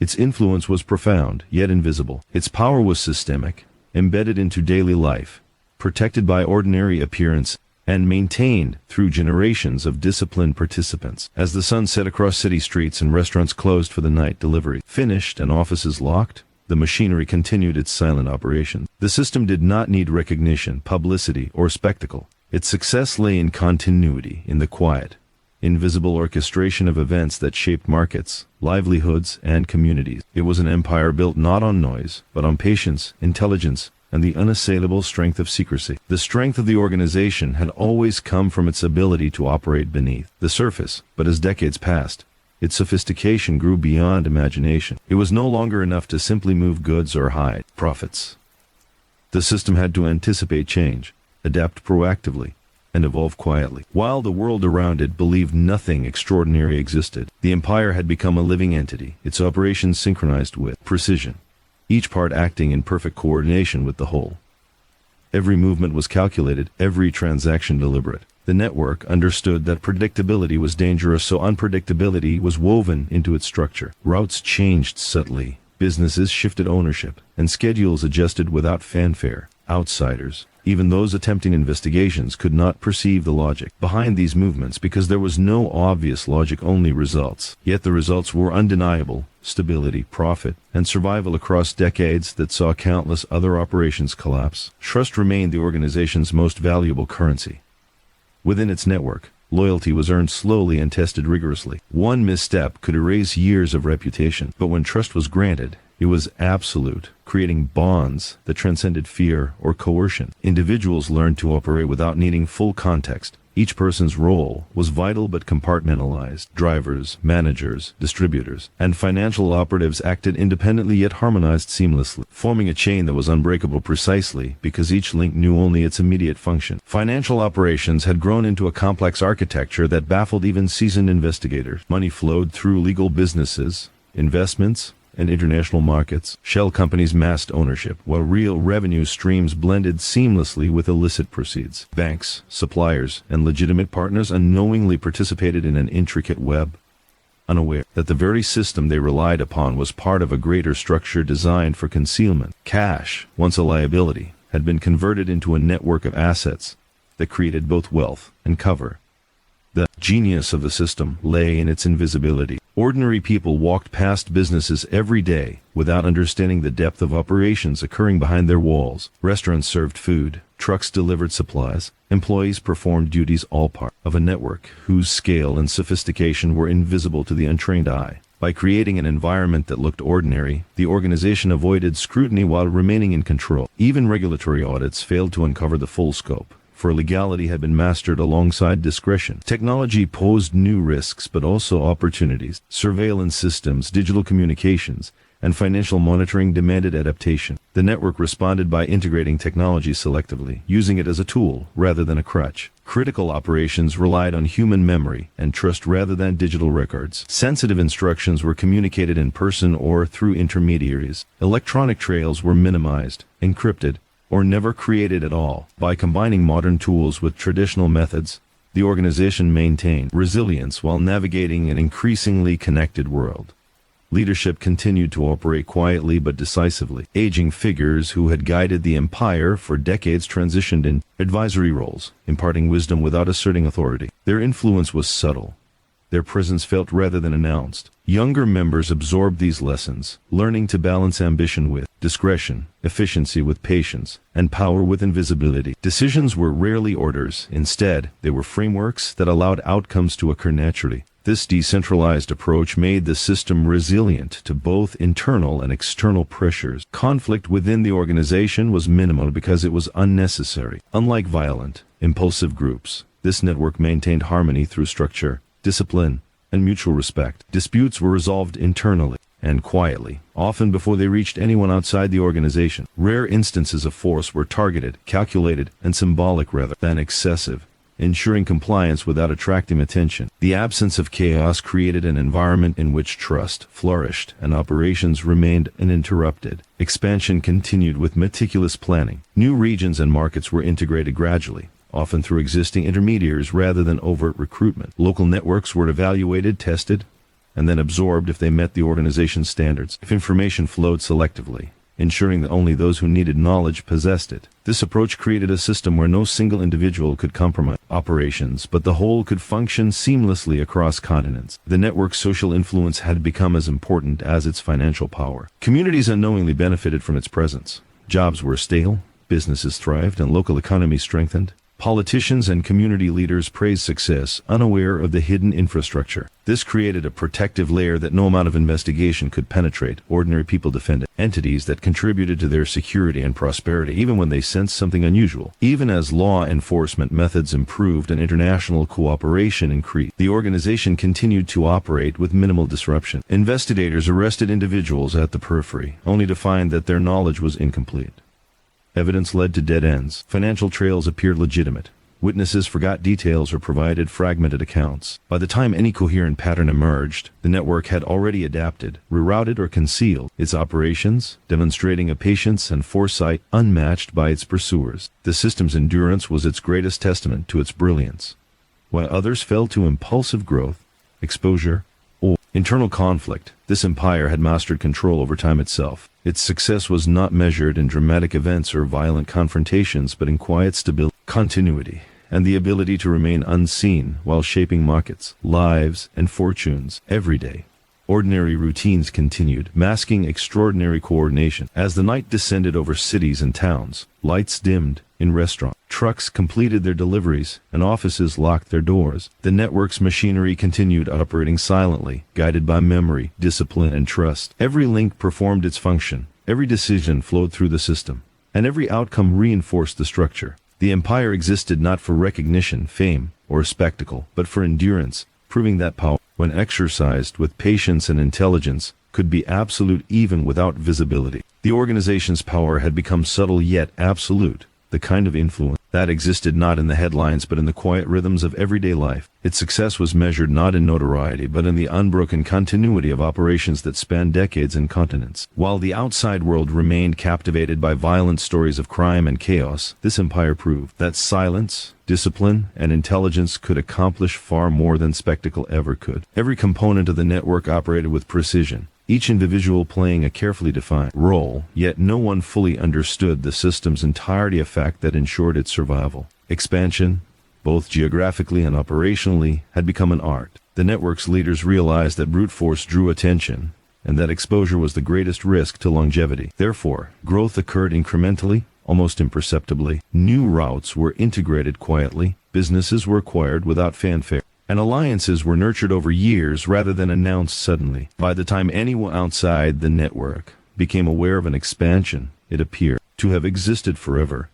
[SPEAKER 1] Its influence was profound, yet invisible. Its power was systemic, embedded into daily life, protected by ordinary appearance, and maintained through generations of disciplined participants. As the sun set across city streets and restaurants closed for the night delivery finished and offices locked, the machinery continued its silent operation. The system did not need recognition, publicity, or spectacle. Its success lay in continuity, in the quiet, invisible orchestration of events that shaped markets, livelihoods, and communities. It was an empire built not on noise, but on patience, intelligence, and the unassailable strength of secrecy. The strength of the organization had always come from its ability to operate beneath the surface, but as decades passed, its sophistication grew beyond imagination. It was no longer enough to simply move goods or hide profits. The system had to anticipate change, adapt proactively, and evolve quietly. While the world around it believed nothing extraordinary existed, the empire had become a living entity, its operations synchronized with precision, each part acting in perfect coordination with the whole. Every movement was calculated, every transaction deliberate. The network understood that predictability was dangerous, so unpredictability was woven into its structure. Routes changed subtly, businesses shifted ownership, and schedules adjusted without fanfare. Outsiders, even those attempting investigations, could not perceive the logic behind these movements because there was no obvious logic, only results. Yet the results were undeniable: stability, profit, and survival across decades that saw countless other operations collapse. Trust remained the organization's most valuable currency. Within its network, loyalty was earned slowly and tested rigorously. One misstep could erase years of reputation, but when trust was granted, it was absolute, creating bonds that transcended fear or coercion. Individuals learned to operate without needing full context. Each person's role was vital but compartmentalized. Drivers, managers, distributors, and financial operatives acted independently yet harmonized seamlessly, forming a chain that was unbreakable precisely because each link knew only its immediate function. Financial operations had grown into a complex architecture that baffled even seasoned investigators. Money flowed through legal businesses, investments, and international markets. Shell companies masked ownership, while real revenue streams blended seamlessly with illicit proceeds. Banks, suppliers, and legitimate partners unknowingly participated in an intricate web, unaware that the very system they relied upon was part of a greater structure designed for concealment. Cash, once a liability, had been converted into a network of assets that created both wealth and cover. The genius of the system lay in its invisibility. Ordinary people walked past businesses every day without understanding the depth of operations occurring behind their walls. Restaurants served food, trucks delivered supplies, employees performed duties, all part of a network whose scale and sophistication were invisible to the untrained eye. By creating an environment that looked ordinary, the organization avoided scrutiny while remaining in control. Even regulatory audits failed to uncover the full scope, for legality had been mastered alongside discretion. Technology posed new risks but also opportunities. Surveillance systems, digital communications, and financial monitoring demanded adaptation. The network responded by integrating technology selectively, using it as a tool rather than a crutch. Critical operations relied on human memory and trust rather than digital records. Sensitive instructions were communicated in person or through intermediaries. Electronic trails were minimized, encrypted, or never created at all. By combining modern tools with traditional methods, the organization maintained resilience while navigating an increasingly connected world. Leadership continued to operate quietly but decisively. Aging figures who had guided the empire for decades transitioned in advisory roles, imparting wisdom without asserting authority. Their influence was subtle. Their presence felt rather than announced. Younger members absorbed these lessons, learning to balance ambition with discretion, efficiency with patience, and power with invisibility. Decisions were rarely orders. Instead, they were frameworks that allowed outcomes to occur naturally. This decentralized approach made the system resilient to both internal and external pressures. Conflict within the organization was minimal because it was unnecessary. Unlike violent, impulsive groups, this network maintained harmony through structure, discipline, and mutual respect. Disputes were resolved internally and quietly, often before they reached anyone outside the organization. Rare instances of force were targeted, calculated, and symbolic rather than excessive, ensuring compliance without attracting attention. The absence of chaos created an environment in which trust flourished and operations remained uninterrupted. Expansion continued with meticulous planning. New regions and markets were integrated gradually, often through existing intermediaries rather than overt recruitment. Local networks were evaluated, tested, and then absorbed if they met the organization's standards. If information flowed selectively, ensuring that only those who needed knowledge possessed it. This approach created a system where no single individual could compromise operations, but the whole could function seamlessly across continents. The network's social influence had become as important as its financial power. Communities unknowingly benefited from its presence. Jobs were stable, businesses thrived, and local economies strengthened. Politicians and community leaders praised success, unaware of the hidden infrastructure. This created a protective layer that no amount of investigation could penetrate. Ordinary people defended entities that contributed to their security and prosperity even when they sensed something unusual. Even as law enforcement methods improved and international cooperation increased, the organization continued to operate with minimal disruption. Investigators arrested individuals at the periphery, only to find that their knowledge was incomplete. Evidence led to dead ends. Financial trails appeared legitimate. Witnesses forgot details or provided fragmented accounts. By the time any coherent pattern emerged, the network had already adapted, rerouted, or concealed its operations, demonstrating a patience and foresight unmatched by its pursuers. The system's endurance was its greatest testament to its brilliance. While others fell to impulsive growth, exposure, or internal conflict, this empire had mastered control over time itself. Its success was not measured in dramatic events or violent confrontations, but in quiet stability, continuity, and the ability to remain unseen while shaping markets, lives, and fortunes every day. Ordinary routines continued, masking extraordinary coordination. As the night descended over cities and towns, lights dimmed in restaurants, trucks completed their deliveries, and offices locked their doors. The network's machinery continued operating silently, guided by memory, discipline, and trust. Every link performed its function, every decision flowed through the system, and every outcome reinforced the structure. The empire existed not for recognition, fame, or spectacle, but for endurance, proving that power, when exercised with patience and intelligence, could be absolute even without visibility. The organization's power had become subtle yet absolute, the kind of influence that existed not in the headlines but in the quiet rhythms of everyday life. Its success was measured not in notoriety but in the unbroken continuity of operations that spanned decades and continents. While the outside world remained captivated by violent stories of crime and chaos, this empire proved that silence, discipline, and intelligence could accomplish far more than spectacle ever could. Every component of the network operated with precision, each individual playing a carefully defined role, yet no one fully understood the system's entirety, a fact that ensured its survival. Expansion, both geographically and operationally, had become an art. The network's leaders realized that brute force drew attention, and that exposure was the greatest risk to longevity. Therefore, growth occurred incrementally, almost imperceptibly. New routes were integrated quietly, businesses were acquired without fanfare, and alliances were nurtured over years rather than announced suddenly. By the time anyone outside the network became aware of an expansion, it appeared to have existed forever,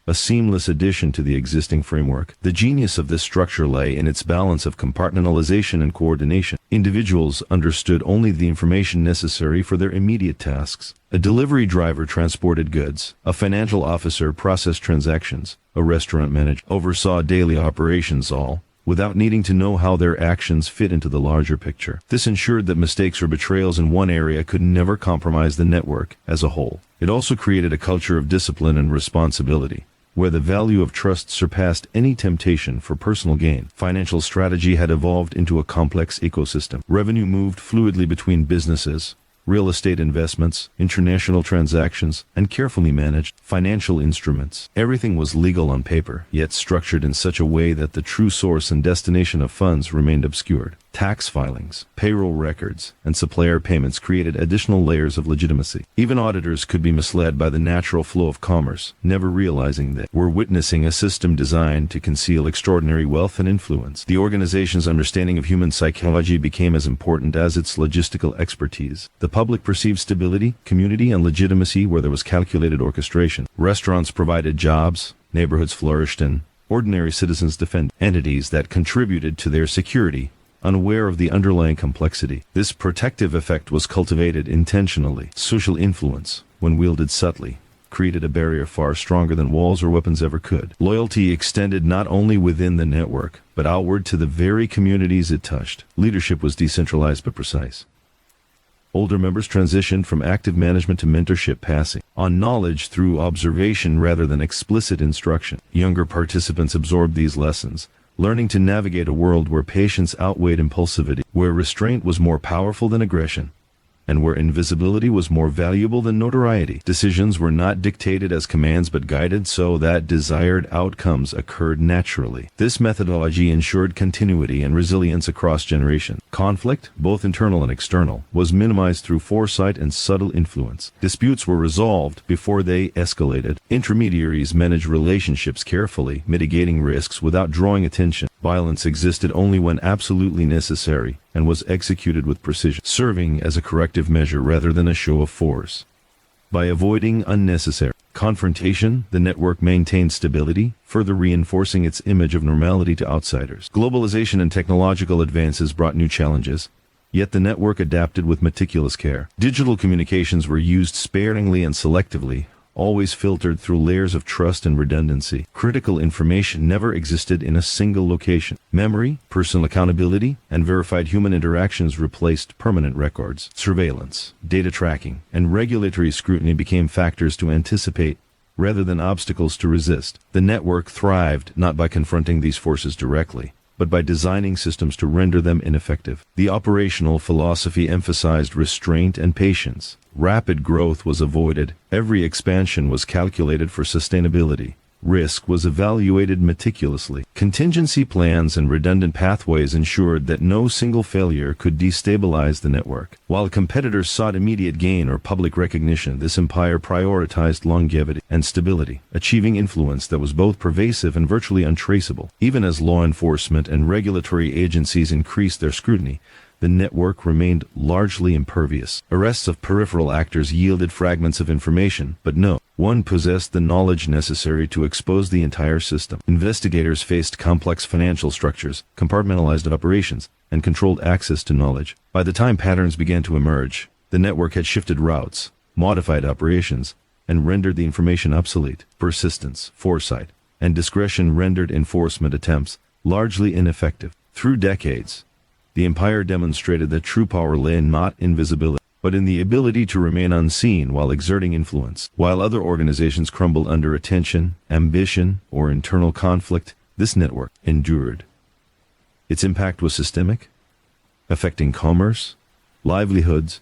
[SPEAKER 1] a seamless addition to the existing framework. The genius of this structure lay in its balance of compartmentalization and coordination. Individuals understood only the information necessary for their immediate tasks. A delivery driver transported goods, a financial officer processed transactions, a restaurant manager oversaw daily operations, all without needing to know how their actions fit into the larger picture. This ensured that mistakes or betrayals in one area could never compromise the network as a whole. It also created a culture of discipline and responsibility. where the value of trust surpassed any temptation for personal gain. Financial strategy had evolved into a complex ecosystem. Revenue moved fluidly between businesses, real estate investments, international transactions, and carefully managed financial instruments. Everything was legal on paper, yet structured in such a way that the true source and destination of funds remained obscured. Tax filings, payroll records, and supplier payments created additional layers of legitimacy. Even auditors could be misled by the natural flow of commerce, never realizing that we're witnessing a system designed to conceal extraordinary wealth and influence. The organization's understanding of human psychology became as important as its logistical expertise. The public perceived stability, community, and legitimacy where there was calculated orchestration. Restaurants provided jobs, neighborhoods flourished, and ordinary citizens defended entities that contributed to their security, unaware of the underlying complexity. This protective effect was cultivated intentionally. Social influence, when wielded subtly, created a barrier far stronger than walls or weapons ever could. Loyalty extended not only within the network, but outward to the very communities it touched. Leadership was decentralized but precise. Older members transitioned from active management to mentorship, passing on knowledge through observation rather than explicit instruction. Younger participants absorbed these lessons, learning to navigate a world where patience outweighed impulsivity, where restraint was more powerful than aggression, and where invisibility was more valuable than notoriety. Decisions were not dictated as commands but guided so that desired outcomes occurred naturally. This methodology ensured continuity and resilience across generations. Conflict, both internal and external, was minimized through foresight and subtle influence. Disputes were resolved before they escalated. Intermediaries managed relationships carefully, mitigating risks without drawing attention. Violence existed only when absolutely necessary and was executed with precision, serving as a corrective measure rather than a show of force. By avoiding unnecessary confrontation, the network maintained stability, further reinforcing its image of normality to outsiders. Globalization and technological advances brought new challenges, yet the network adapted with meticulous care. Digital communications were used sparingly and selectively, always filtered through layers of trust and redundancy. Critical information never existed in a single location. Memory, personal accountability, and verified human interactions replaced permanent records. Surveillance, data tracking, and regulatory scrutiny became factors to anticipate rather than obstacles to resist. The network thrived not by confronting these forces directly, but by designing systems to render them ineffective. The operational philosophy emphasized restraint and patience. Rapid growth was avoided. Every expansion was calculated for sustainability. Risk was evaluated meticulously. Contingency plans and redundant pathways ensured that no single failure could destabilize the network. While competitors sought immediate gain or public recognition, this empire prioritized longevity and stability, achieving influence that was both pervasive and virtually untraceable. Even as law enforcement and regulatory agencies increased their scrutiny, the network remained largely impervious. Arrests of peripheral actors yielded fragments of information, but no one possessed the knowledge necessary to expose the entire system. Investigators faced complex financial structures, compartmentalized operations, and controlled access to knowledge. By the time patterns began to emerge, the network had shifted routes, modified operations, and rendered the information obsolete. Persistence, foresight, and discretion rendered enforcement attempts largely ineffective. Through decades, the empire demonstrated that true power lay not in visibility, but in the ability to remain unseen while exerting influence. While other organizations crumbled under attention, ambition, or internal conflict, this network endured. Its impact was systemic, affecting commerce, livelihoods,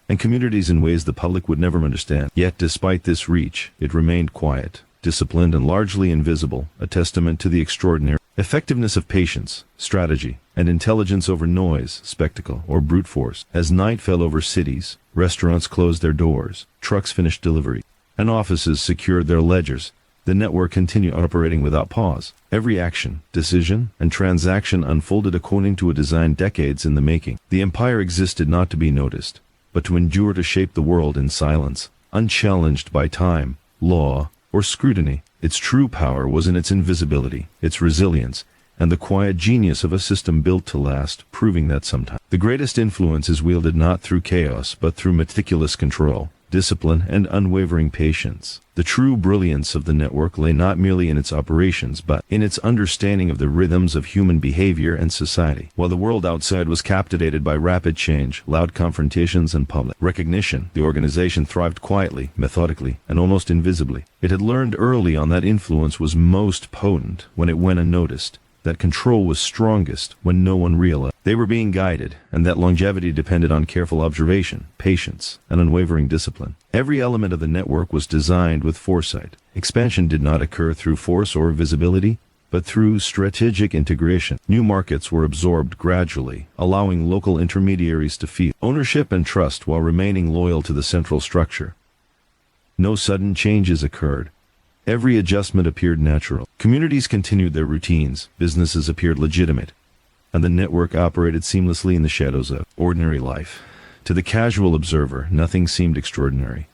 [SPEAKER 1] and communities in ways the public would never understand. Yet despite this reach, it remained quiet, disciplined, and largely invisible, a testament to the extraordinary effectiveness of patience, strategy, and intelligence over noise, spectacle, or brute force. As night fell over cities, restaurants closed their doors, trucks finished delivery, and offices secured their ledgers, the network continued operating without pause. Every action, decision, and transaction unfolded according to a design decades in the making. The empire existed not to be noticed, but to endure, to shape the world in silence, unchallenged by time, law, or scrutiny. Its true power was in its invisibility, its resilience, and the quiet genius of a system built to last, proving that sometimes the greatest influence is wielded not through chaos but through meticulous control. discipline, and unwavering patience. The true brilliance of the network lay not merely in its operations but in its understanding of the rhythms of human behavior and society. While the world outside was captivated by rapid change, loud confrontations, and public recognition, the organization thrived quietly, methodically, and almost invisibly. It had learned early on that influence was most potent when it went unnoticed, that control was strongest when no one realized they were being guided, and that longevity depended on careful observation, patience, and unwavering discipline. Every element of the network was designed with foresight. Expansion did not occur through force or visibility, but through strategic integration. New markets were absorbed gradually, allowing local intermediaries to feel ownership and trust while remaining loyal to the central structure. No sudden changes occurred. Every adjustment appeared natural. Communities continued their routines, businesses appeared legitimate, and the network operated seamlessly in the shadows of ordinary life. To the casual observer, nothing seemed extraordinary.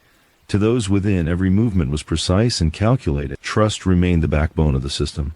[SPEAKER 1] To those within, every movement was precise and calculated. Trust remained the backbone of the system.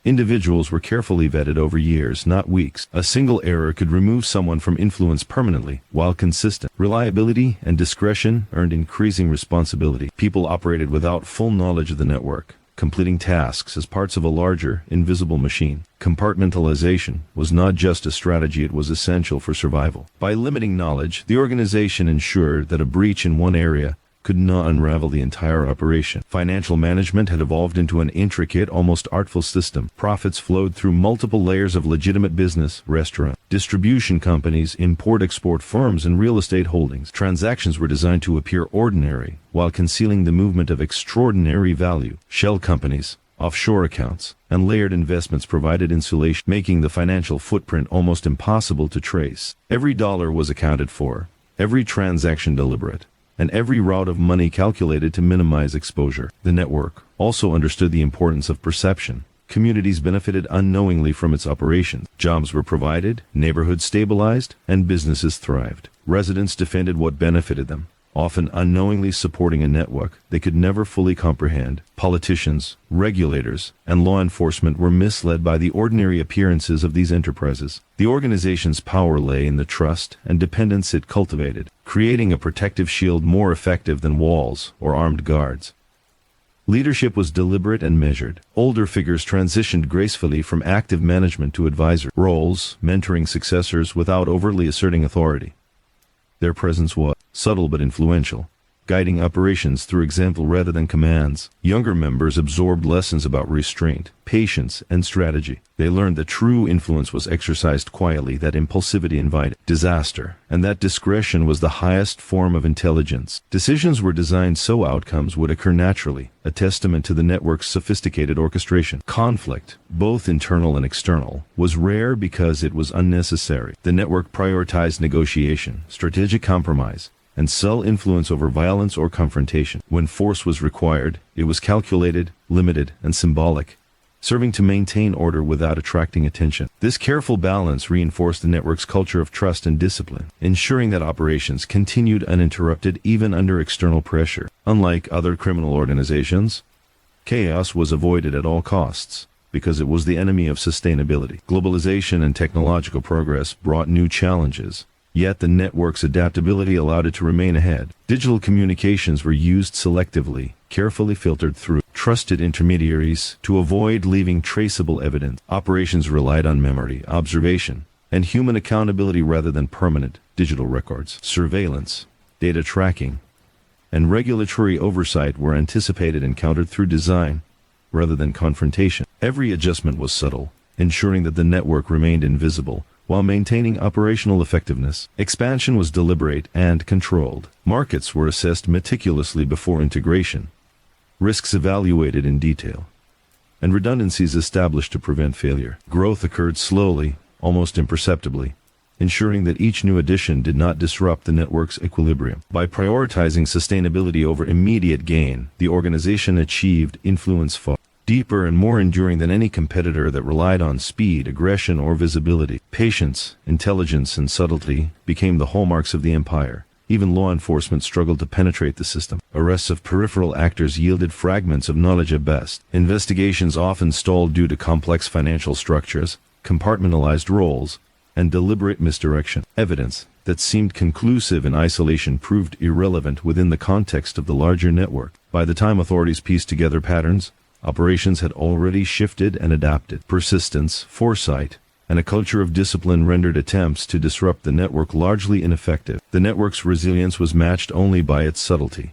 [SPEAKER 1] Individuals were carefully vetted over years, not weeks. A single error could remove someone from influence permanently, while consistent reliability and discretion earned increasing responsibility. People operated without full knowledge of the network, completing tasks as parts of a larger, invisible machine. Compartmentalization was not just a strategy, it was essential for survival. By limiting knowledge, the organization ensured that a breach in one area could not unravel the entire operation. Financial management had evolved into an intricate, almost artful system. Profits flowed through multiple layers of legitimate business, restaurant, distribution companies, import-export firms, and real estate holdings. Transactions were designed to appear ordinary, while concealing the movement of extraordinary value. Shell companies, offshore accounts, and layered investments provided insulation, making the financial footprint almost impossible to trace. Every dollar was accounted for, every transaction deliberate, and every route of money calculated to minimize exposure. The network also understood the importance of perception. Communities benefited unknowingly from its operations. Jobs were provided, neighborhoods stabilized, and businesses thrived. Residents defended what benefited them, often unknowingly supporting a network they could never fully comprehend. Politicians, regulators, and law enforcement were misled by the ordinary appearances of these enterprises. The organization's power lay in the trust and dependence it cultivated, creating a protective shield more effective than walls or armed guards. Leadership was deliberate and measured. Older figures transitioned gracefully from active management to advisor roles, mentoring successors without overtly asserting authority. Their presence was subtle but influential, guiding operations through example rather than commands. Younger members absorbed lessons about restraint, patience, and strategy. They learned that true influence was exercised quietly, that impulsivity invited disaster, and that discretion was the highest form of intelligence. Decisions were designed so outcomes would occur naturally, a testament to the network's sophisticated orchestration. Conflict, both internal and external, was rare because it was unnecessary. The network prioritized negotiation, strategic compromise, and subtle influence over violence or confrontation. When force was required, it was calculated, limited, and symbolic, serving to maintain order without attracting attention. This careful balance reinforced the network's culture of trust and discipline, ensuring that operations continued uninterrupted even under external pressure. Unlike other criminal organizations, chaos was avoided at all costs, because it was the enemy of sustainability. Globalization and technological progress brought new challenges, yet the network's adaptability allowed it to remain ahead. Digital communications were used selectively, carefully filtered through trusted intermediaries to avoid leaving traceable evidence. Operations relied on memory, observation, and human accountability rather than permanent digital records. Surveillance, data tracking, and regulatory oversight were anticipated and countered through design rather than confrontation. Every adjustment was subtle, ensuring that the network remained invisible while maintaining operational effectiveness. Expansion was deliberate and controlled. Markets were assessed meticulously before integration, risks evaluated in detail, and redundancies established to prevent failure. Growth occurred slowly, almost imperceptibly, ensuring that each new addition did not disrupt the network's equilibrium. By prioritizing sustainability over immediate gain, the organization achieved influence far deeper and more enduring than any competitor that relied on speed, aggression, or visibility. Patience, intelligence, and subtlety became the hallmarks of the empire. Even law enforcement struggled to penetrate the system. Arrests of peripheral actors yielded fragments of knowledge at best. Investigations often stalled due to complex financial structures, compartmentalized roles, and deliberate misdirection. Evidence that seemed conclusive in isolation proved irrelevant within the context of the larger network. By the time authorities pieced together patterns, operations had already shifted and adapted. Persistence, foresight, and a culture of discipline rendered attempts to disrupt the network largely ineffective. The network's resilience was matched only by its subtlety.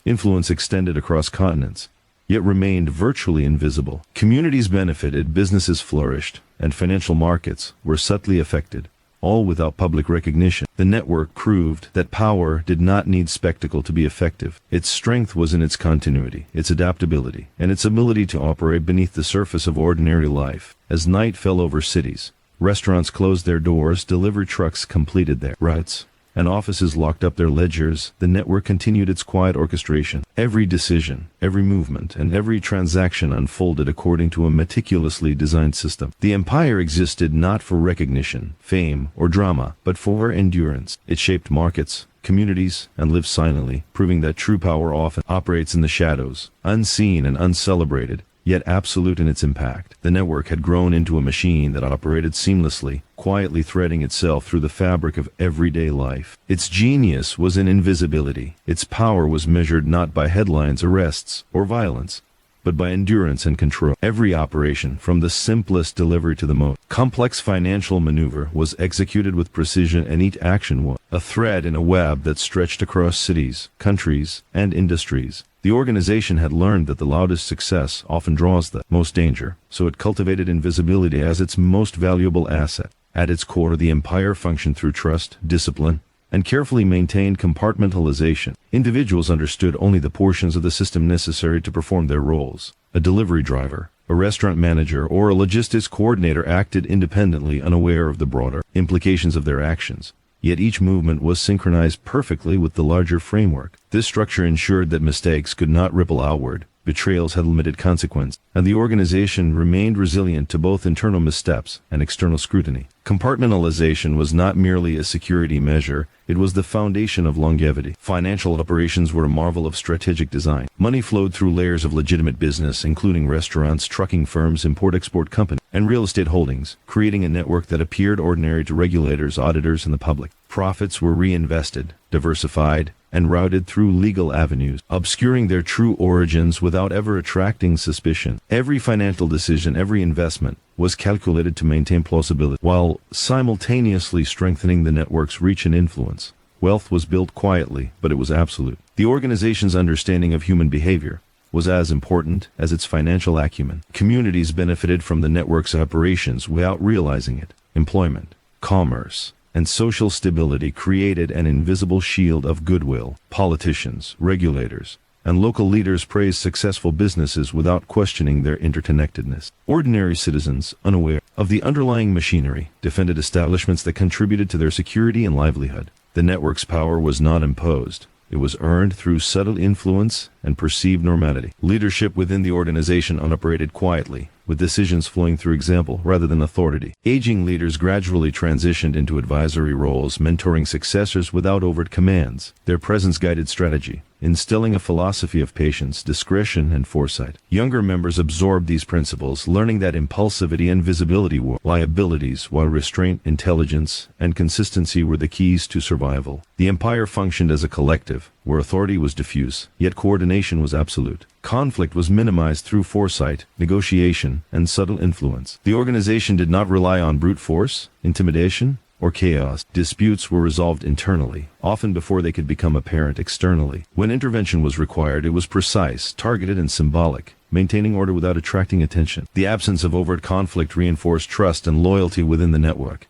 [SPEAKER 1] Influence extended across continents, yet remained virtually invisible. Communities benefited, businesses flourished, and financial markets were subtly affected, all without public recognition. The network proved that power did not need spectacle to be effective. Its strength was in its continuity, its adaptability, and its ability to operate beneath the surface of ordinary life. As night fell over cities, restaurants closed their doors, delivery trucks completed their routes, and offices locked up their ledgers, the network continued its quiet orchestration. Every decision, every movement, and every transaction unfolded according to a meticulously designed system. The empire existed not for recognition, fame, or drama, but for endurance. It shaped markets, communities, and lived silently, proving that true power often operates in the shadows, unseen and uncelebrated, yet absolute in its impact. The network had grown into a machine that operated seamlessly, quietly threading itself through the fabric of everyday life. Its genius was in invisibility. Its power was measured not by headlines, arrests, or violence, but by endurance and control. Every operation, from the simplest delivery to the most complex financial maneuver, was executed with precision, and each action was a thread in a web that stretched across cities, countries, and industries. The organization had learned that the loudest success often draws the most danger, so it cultivated invisibility as its most valuable asset. At its core, the empire functioned through trust, discipline, and carefully maintained compartmentalization. Individuals understood only the portions of the system necessary to perform their roles. A delivery driver, a restaurant manager, or a logistics coordinator acted independently, unaware of the broader implications of their actions. Yet each movement was synchronized perfectly with the larger framework. This structure ensured that mistakes could not ripple outward, betrayals had limited consequence, and the organization remained resilient to both internal missteps and external scrutiny. Compartmentalization was not merely a security measure, it was the foundation of longevity. Financial operations were a marvel of strategic design. Money flowed through layers of legitimate business, including restaurants, trucking firms, import-export companies, and real estate holdings, creating a network that appeared ordinary to regulators, auditors, and the public. Profits were reinvested, diversified, and routed through legal avenues, obscuring their true origins without ever attracting suspicion. Every financial decision, every investment, was calculated to maintain plausibility, while simultaneously strengthening the network's reach and influence. Wealth was built quietly, but it was absolute. The organization's understanding of human behavior was as important as its financial acumen. Communities benefited from the network's operations without realizing it. Employment, commerce, and social stability created an invisible shield of goodwill. Politicians, regulators, and local leaders praised successful businesses without questioning their interconnectedness. Ordinary citizens, unaware of the underlying machinery, defended establishments that contributed to their security and livelihood. The network's power was not imposed. It was earned through subtle influence and perceived normality. Leadership within the organization operated quietly, with decisions flowing through example rather than authority. Aging leaders gradually transitioned into advisory roles, mentoring successors without overt commands. Their presence guided strategy, instilling a philosophy of patience, discretion, and foresight. Younger members absorbed these principles, learning that impulsivity and visibility were liabilities, while restraint, intelligence, and consistency were the keys to survival. The empire functioned as a collective, where authority was diffuse, yet coordination was absolute. Conflict was minimized through foresight, negotiation, and subtle influence. The organization did not rely on brute force, intimidation, or chaos. Disputes were resolved internally, often before they could become apparent externally. When intervention was required, it was precise, targeted, and symbolic, maintaining order without attracting attention. The absence of overt conflict reinforced trust and loyalty within the network,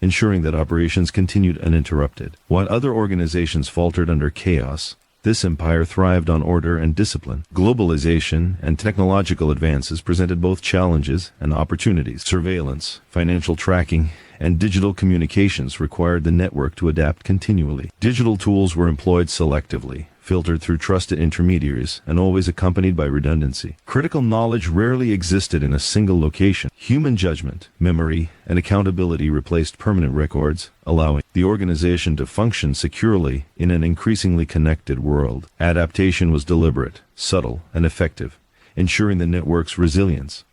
[SPEAKER 1] ensuring that operations continued uninterrupted. While other organizations faltered under chaos, this empire thrived on order and discipline. Globalization and technological advances presented both challenges and opportunities. Surveillance, financial tracking, and digital communications required the network to adapt continually. Digital tools were employed selectively, filtered through trusted intermediaries, and always accompanied by redundancy. Critical knowledge rarely existed in a single location. Human judgment, memory, and accountability replaced permanent records, allowing the organization to function securely in an increasingly connected world. Adaptation was deliberate, subtle, and effective, ensuring the network's resilience.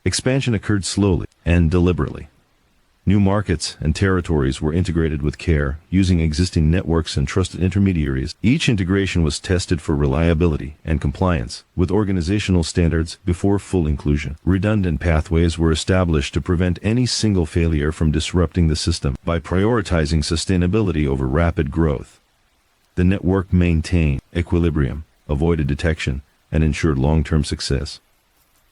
[SPEAKER 1] Expansion occurred slowly and deliberately, New markets and territories were integrated with care, using existing networks and trusted intermediaries. Each integration was tested for reliability and compliance with organizational standards before full inclusion. Redundant pathways were established to prevent any single failure from disrupting the system. By prioritizing sustainability over rapid growth, the network maintained equilibrium, avoided detection, and ensured long-term success.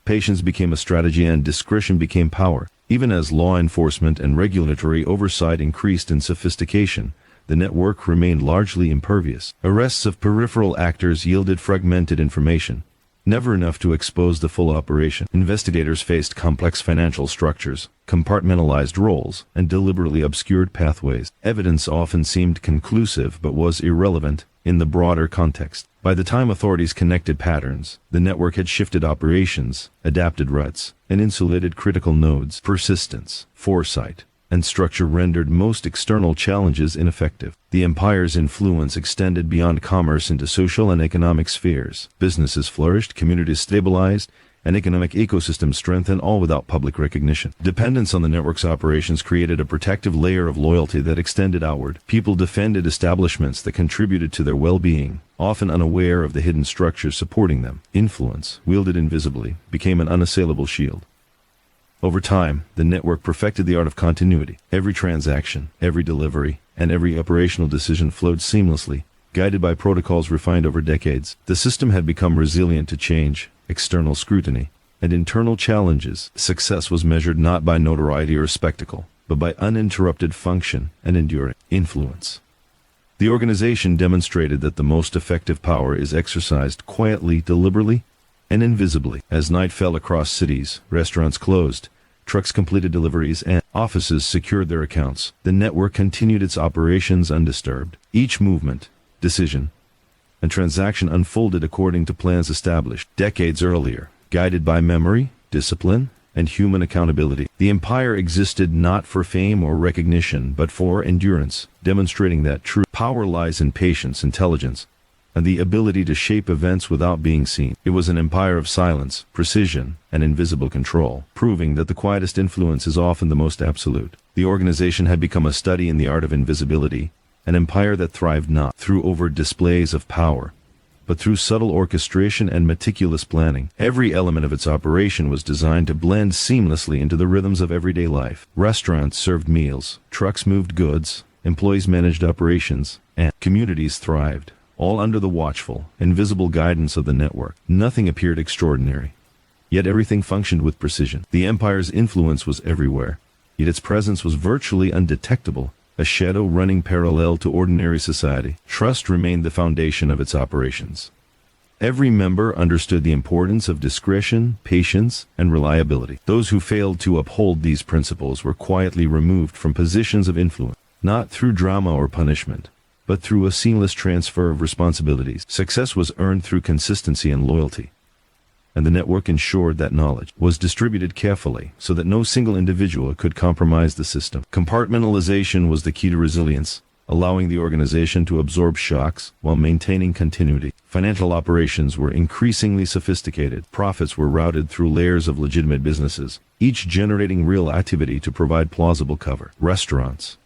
[SPEAKER 1] Patience became a strategy and discretion became power. Even as law enforcement and regulatory oversight increased in sophistication, the network remained largely impervious. Arrests of peripheral actors yielded fragmented information, never enough to expose the full operation. Investigators faced complex financial structures, compartmentalized roles, and deliberately obscured pathways. Evidence often seemed conclusive but was irrelevant in the broader context. By the time authorities connected patterns, the network had shifted operations, adapted routes, and insulated critical nodes. Persistence, foresight, and structure rendered most external challenges ineffective. The empire's influence extended beyond commerce into social and economic spheres. Businesses flourished, communities stabilized, and economic ecosystems strengthened, all without public recognition. Dependence on the network's operations created a protective layer of loyalty that extended outward. People defended establishments that contributed to their well-being, often unaware of the hidden structures supporting them. Influence, wielded invisibly, became an unassailable shield. Over time, the network perfected the art of continuity. Every transaction, every delivery, and every operational decision flowed seamlessly, guided by protocols refined over decades. The system had become resilient to change, external scrutiny, and internal challenges. Success was measured not by notoriety or spectacle, but by uninterrupted function and enduring influence. The organization demonstrated that the most effective power is exercised quietly, deliberately, and invisibly. As night fell across cities, restaurants closed, trucks completed deliveries, and offices secured their accounts, the network continued its operations undisturbed. Each movement, decision, and transaction unfolded according to plans established decades earlier, guided by memory, discipline, and human accountability. The empire existed not for fame or recognition, but for endurance, demonstrating that true power lies in patience, intelligence, and the ability to shape events without being seen. It was an empire of silence, precision, and invisible control, proving that the quietest influence is often the most absolute. The organization had become a study in the art of invisibility, an empire that thrived not through overt displays of power, but through subtle orchestration and meticulous planning. Every element of its operation was designed to blend seamlessly into the rhythms of everyday life. Restaurants served meals, trucks moved goods, employees managed operations, and communities thrived, all under the watchful, invisible guidance of the network. Nothing appeared extraordinary, yet everything functioned with precision. The empire's influence was everywhere, yet its presence was virtually undetectable, a shadow running parallel to ordinary society. Trust remained the foundation of its operations. Every member understood the importance of discretion, patience, and reliability. Those who failed to uphold these principles were quietly removed from positions of influence, not through drama or punishment, but through a seamless transfer of responsibilities. Success was earned through consistency and loyalty, and the network ensured that knowledge was distributed carefully so that no single individual could compromise the system. Compartmentalization was the key to resilience, allowing the organization to absorb shocks while maintaining continuity. Financial operations were increasingly sophisticated. Profits were routed through layers of legitimate businesses, each generating real activity to provide plausible cover. Restaurants,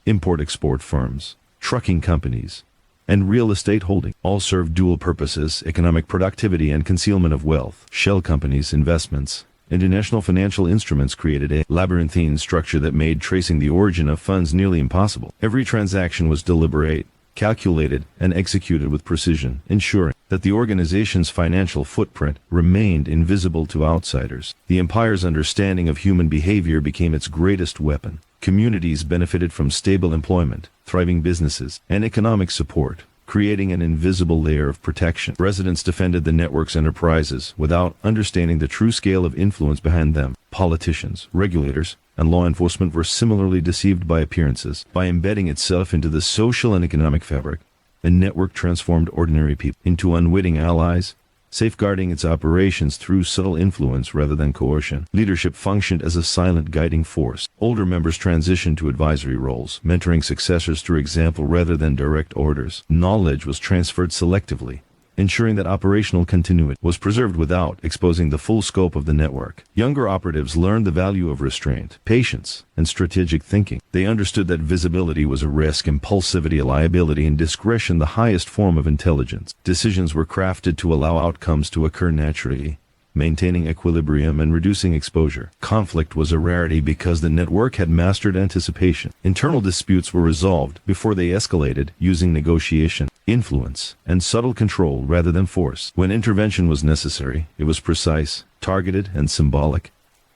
[SPEAKER 1] import-export firms, trucking companies, and real estate holding all served dual purposes: economic productivity and concealment of wealth. Shell companies, investments, international financial instruments created a labyrinthine structure that made tracing the origin of funds nearly impossible. Every transaction was deliberate, calculated, and executed with precision, ensuring that the organization's financial footprint remained invisible to outsiders. The empire's understanding of human behavior became its greatest weapon. Communities benefited from stable employment, thriving businesses, and economic support, creating an invisible layer of protection. Residents defended the network's enterprises without understanding the true scale of influence behind them. Politicians, regulators, and law enforcement were similarly deceived by appearances. By embedding itself into the social and economic fabric, the network transformed ordinary people into unwitting allies, safeguarding its operations through subtle influence rather than coercion. Leadership functioned as a silent guiding force. Older members transitioned to advisory roles, mentoring successors through example rather than direct orders. Knowledge was transferred selectively, ensuring that operational continuity was preserved without exposing the full scope of the network. Younger operatives learned the value of restraint, patience, and strategic thinking. They understood that visibility was a risk, impulsivity a liability, and discretion the highest form of intelligence. Decisions were crafted to allow outcomes to occur naturally, maintaining equilibrium and reducing exposure. Conflict was a rarity because the network had mastered anticipation. Internal disputes were resolved before they escalated using negotiation, influence, and subtle control rather than force. When intervention was necessary, it was precise, targeted, and symbolic,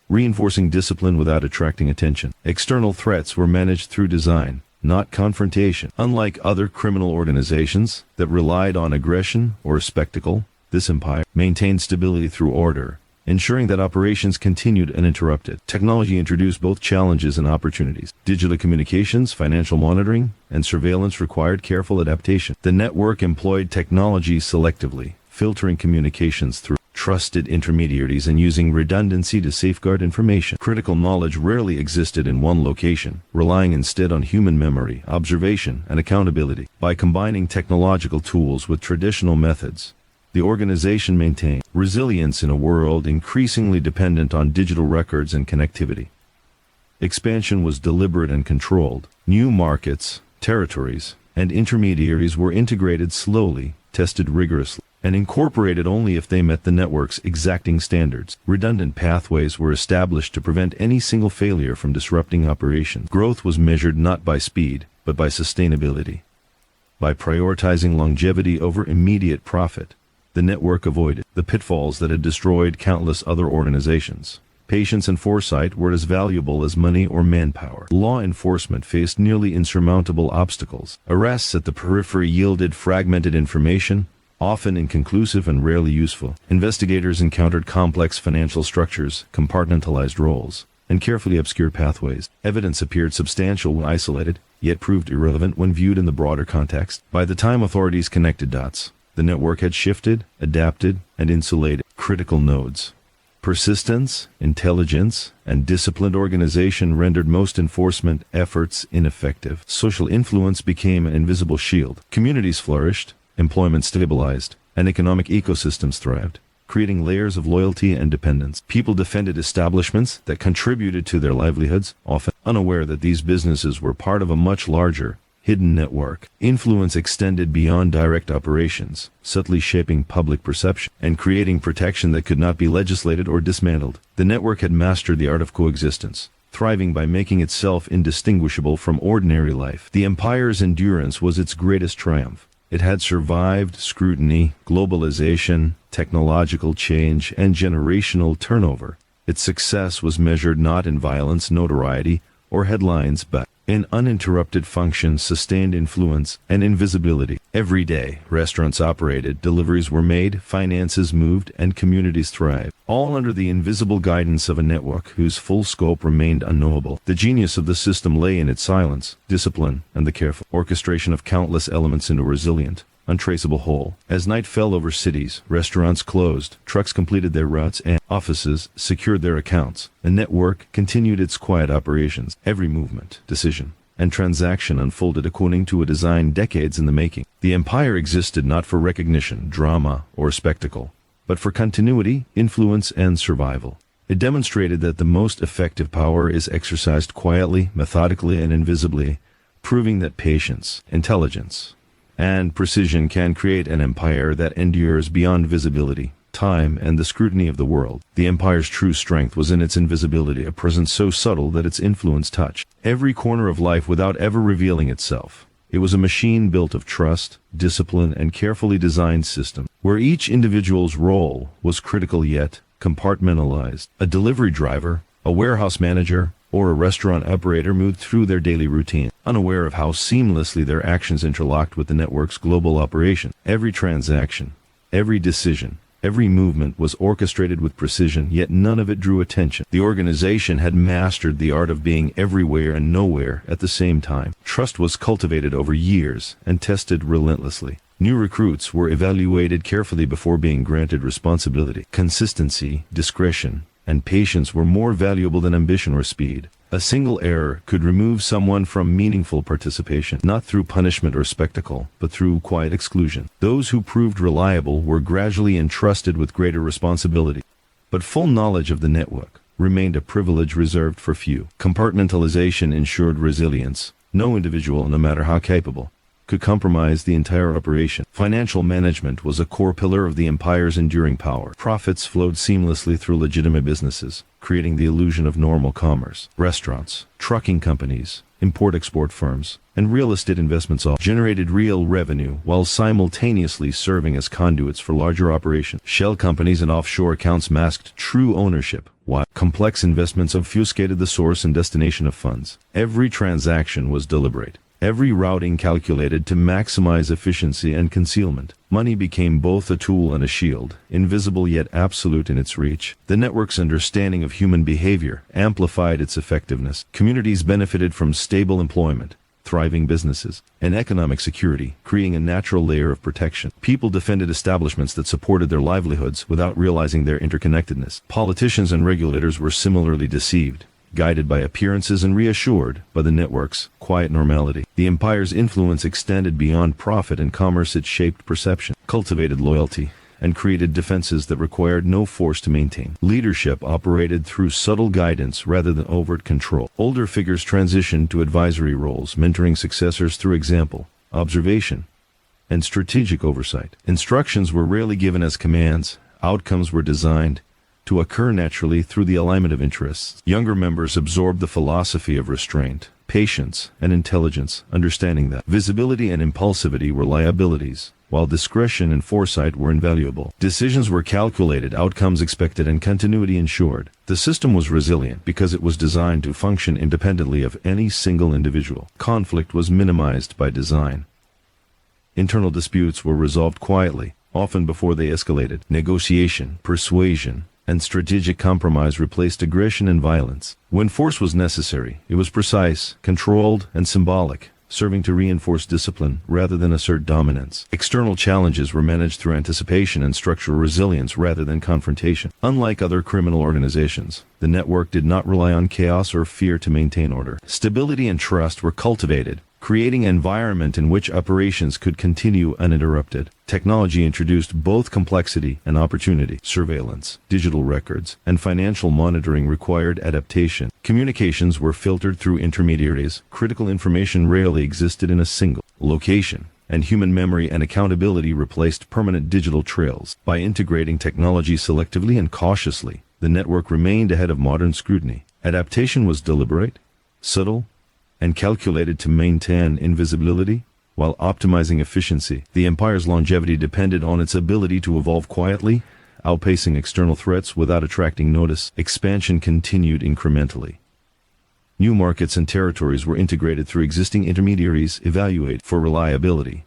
[SPEAKER 1] reinforcing discipline without attracting attention. External threats were managed through design, not confrontation. Unlike other criminal organizations that relied on aggression or spectacle, this empire maintained stability through order, ensuring that operations continued uninterrupted. Technology introduced both challenges and opportunities. Digital communications, financial monitoring, and surveillance required careful adaptation. The network employed technology selectively, filtering communications through trusted intermediaries and using redundancy to safeguard information. Critical knowledge rarely existed in one location, relying instead on human memory, observation, and accountability. By combining technological tools with traditional methods, the organization maintained resilience in a world increasingly dependent on digital records and connectivity. Expansion was deliberate and controlled. New markets, territories, and intermediaries were integrated slowly, tested rigorously, and incorporated only if they met the network's exacting standards. Redundant pathways were established to prevent any single failure from disrupting operations. Growth was measured not by speed, but by sustainability. By prioritizing longevity over immediate profit, the network avoided the pitfalls that had destroyed countless other organizations. Patience and foresight were as valuable as money or manpower. Law enforcement faced nearly insurmountable obstacles. Arrests at the periphery yielded fragmented information, often inconclusive and rarely useful. Investigators encountered complex financial structures, compartmentalized roles, and carefully obscured pathways. Evidence appeared substantial when isolated, yet proved irrelevant when viewed in the broader context. By the time authorities connected dots, the network had shifted, adapted, and insulated critical nodes. Persistence, intelligence, and disciplined organization rendered most enforcement efforts ineffective. Social influence became an invisible shield. Communities flourished, employment stabilized, and economic ecosystems thrived, creating layers of loyalty and dependence. People defended establishments that contributed to their livelihoods, often unaware that these businesses were part of a much larger, hidden network. Influence extended beyond direct operations, subtly shaping public perception and creating protection that could not be legislated or dismantled. The network had mastered the art of coexistence, thriving by making itself indistinguishable from ordinary life. The empire's endurance was its greatest triumph. It had survived scrutiny, globalization, technological change, and generational turnover. Its success was measured not in violence, notoriety, or headlines, but in uninterrupted function, sustained influence, and invisibility. Every day, restaurants operated, deliveries were made, finances moved, and communities thrived, all under the invisible guidance of a network whose full scope remained unknowable. The genius of the system lay in its silence, discipline, and the careful orchestration of countless elements into a resilient, untraceable whole. As night fell over cities, restaurants closed, trucks completed their routes, and offices secured their accounts. The network continued its quiet operations. Every movement, decision, and transaction unfolded according to a design decades in the making. The empire existed not for recognition, drama, or spectacle, but for continuity, influence, and survival. It demonstrated that the most effective power is exercised quietly, methodically, and invisibly, proving that patience, intelligence, and precision can create an empire that endures beyond visibility, time, and the scrutiny of the world. The empire's true strength was in its invisibility, a presence so subtle that its influence touched every corner of life without ever revealing itself. It was a machine built of trust, discipline, and carefully designed system, where each individual's role was critical yet compartmentalized. A delivery driver, a warehouse manager, or a restaurant operator moved through their daily routine, unaware of how seamlessly their actions interlocked with the network's global operation. Every transaction, every decision, every movement was orchestrated with precision, yet none of it drew attention. The organization had mastered the art of being everywhere and nowhere at the same time. Trust was cultivated over years and tested relentlessly. New recruits were evaluated carefully before being granted responsibility. Consistency, discretion, and patience were more valuable than ambition or speed. A single error could remove someone from meaningful participation, not through punishment or spectacle, but through quiet exclusion. Those who proved reliable were gradually entrusted with greater responsibility. But full knowledge of the network remained a privilege reserved for few. Compartmentalization ensured resilience. No individual, no matter how capable, could compromise the entire operation. Financial management was a core pillar of the empire's enduring power. Profits flowed seamlessly through legitimate businesses, creating the illusion of normal commerce. Restaurants, trucking companies, import-export firms, and real estate investments all generated real revenue while simultaneously serving as conduits for larger operations. Shell companies and offshore accounts masked true ownership, while complex investments obfuscated the source and destination of funds. Every transaction was deliberate. Every routing calculated to maximize efficiency and concealment. Money became both a tool and a shield, invisible yet absolute in its reach. The network's understanding of human behavior amplified its effectiveness. Communities benefited from stable employment, thriving businesses, and economic security, creating a natural layer of protection. People defended establishments that supported their livelihoods without realizing their interconnectedness. Politicians and regulators were similarly deceived, guided by appearances and reassured by the network's quiet normality. The empire's influence extended beyond profit and commerce. It shaped perception, cultivated loyalty, and created defenses that required no force to maintain. Leadership operated through subtle guidance rather than overt control. Older figures transitioned to advisory roles, mentoring successors through example, observation, and strategic oversight. Instructions were rarely given as commands. Outcomes were designed to occur naturally through the alignment of interests. Younger members absorbed the philosophy of restraint, patience, and intelligence, understanding that visibility and impulsivity were liabilities, while discretion and foresight were invaluable. Decisions were calculated, outcomes expected, and continuity ensured. The system was resilient because it was designed to function independently of any single individual. Conflict was minimized by design. Internal disputes were resolved quietly, often before they escalated. Negotiation, persuasion, and strategic compromise replaced aggression and violence. When force was necessary, it was precise, controlled, and symbolic, serving to reinforce discipline rather than assert dominance. External challenges were managed through anticipation and structural resilience rather than confrontation. Unlike other criminal organizations, the network did not rely on chaos or fear to maintain order. Stability and trust were cultivated, creating an environment in which operations could continue uninterrupted. Technology introduced both complexity and opportunity. Surveillance, digital records, and financial monitoring required adaptation. Communications were filtered through intermediaries. Critical information rarely existed in a single location, and human memory and accountability replaced permanent digital trails. By integrating technology selectively and cautiously, the network remained ahead of modern scrutiny. Adaptation was deliberate, subtle, and calculated to maintain invisibility while optimizing efficiency. The empire's longevity depended on its ability to evolve quietly, outpacing external threats without attracting notice. Expansion continued incrementally. New markets and territories were integrated through existing intermediaries, evaluated for reliability,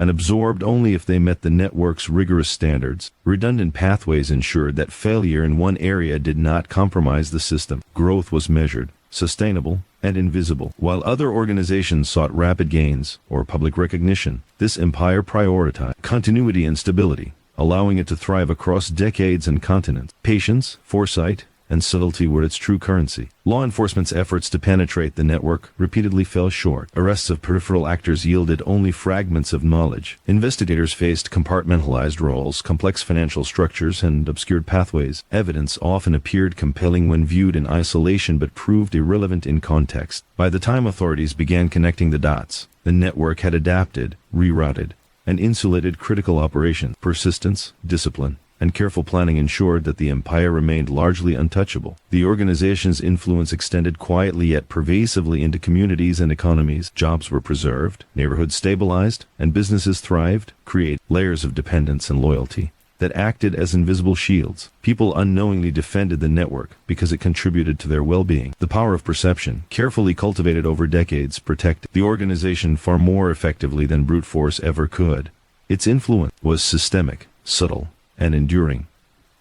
[SPEAKER 1] and absorbed only if they met the network's rigorous standards. Redundant pathways ensured that failure in one area did not compromise the system. Growth was measured, sustainable, and invisible. While other organizations sought rapid gains or public recognition, this empire prioritized continuity and stability, allowing it to thrive across decades and continents. Patience, foresight, and subtlety were its true currency. Law enforcement's efforts to penetrate the network repeatedly fell short. Arrests of peripheral actors yielded only fragments of knowledge. Investigators faced compartmentalized roles, complex financial structures, and obscured pathways. Evidence often appeared compelling when viewed in isolation but proved irrelevant in context. By the time authorities began connecting the dots, the network had adapted, rerouted, and insulated critical operations. Persistence, discipline, and careful planning ensured that the empire remained largely untouchable. The organization's influence extended quietly yet pervasively into communities and economies. Jobs were preserved, neighborhoods stabilized, and businesses thrived, creating layers of dependence and loyalty that acted as invisible shields. People unknowingly defended the network because it contributed to their well-being. The power of perception, carefully cultivated over decades, protected the organization far more effectively than brute force ever could. Its influence was systemic, subtle, and enduring,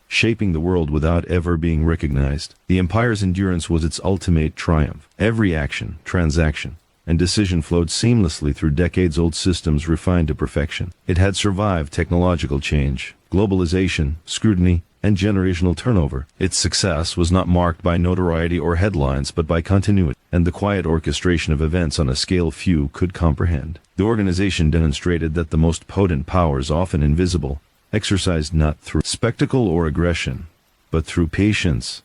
[SPEAKER 1] shaping the world without ever being recognized. The empire's endurance was its ultimate triumph. Every action, transaction, and decision flowed seamlessly through decades-old systems refined to perfection. It had survived technological change, globalization, scrutiny, and generational turnover. Its success was not marked by notoriety or headlines but by continuity and the quiet orchestration of events on a scale few could comprehend. The organization demonstrated that the most potent powers, often invisible, exercised not through spectacle or aggression, but through patience,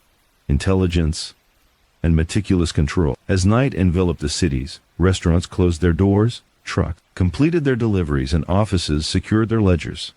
[SPEAKER 1] intelligence, and meticulous control. As night enveloped the cities, restaurants closed their doors, trucks completed their deliveries, and offices secured their ledgers.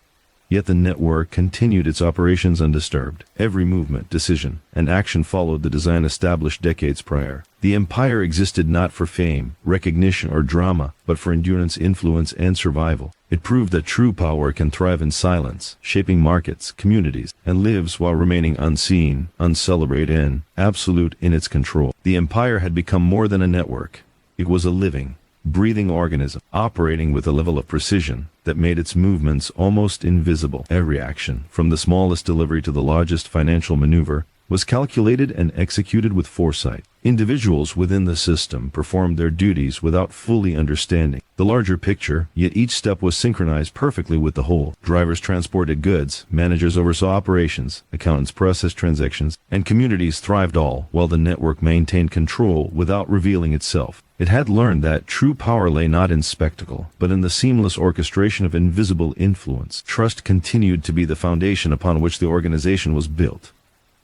[SPEAKER 1] Yet the network continued its operations undisturbed. Every movement, decision, and action followed the design established decades prior. The empire existed not for fame, recognition, or drama, but for endurance, influence, and survival. It proved that true power can thrive in silence, shaping markets, communities, and lives while remaining unseen, uncelebrated, and absolute in its control. The empire had become more than a network. It was a living, breathing organism, operating with a level of precision that made its movements almost invisible. Every action, from the smallest delivery to the largest financial maneuver, was calculated and executed with foresight. Individuals within the system performed their duties without fully understanding the larger picture, yet each step was synchronized perfectly with the whole. Drivers transported goods, managers oversaw operations, accountants processed transactions, and communities thrived, all while the network maintained control without revealing itself. It had learned that true power lay not in spectacle, but in the seamless orchestration of invisible influence. Trust continued to be the foundation upon which the organization was built.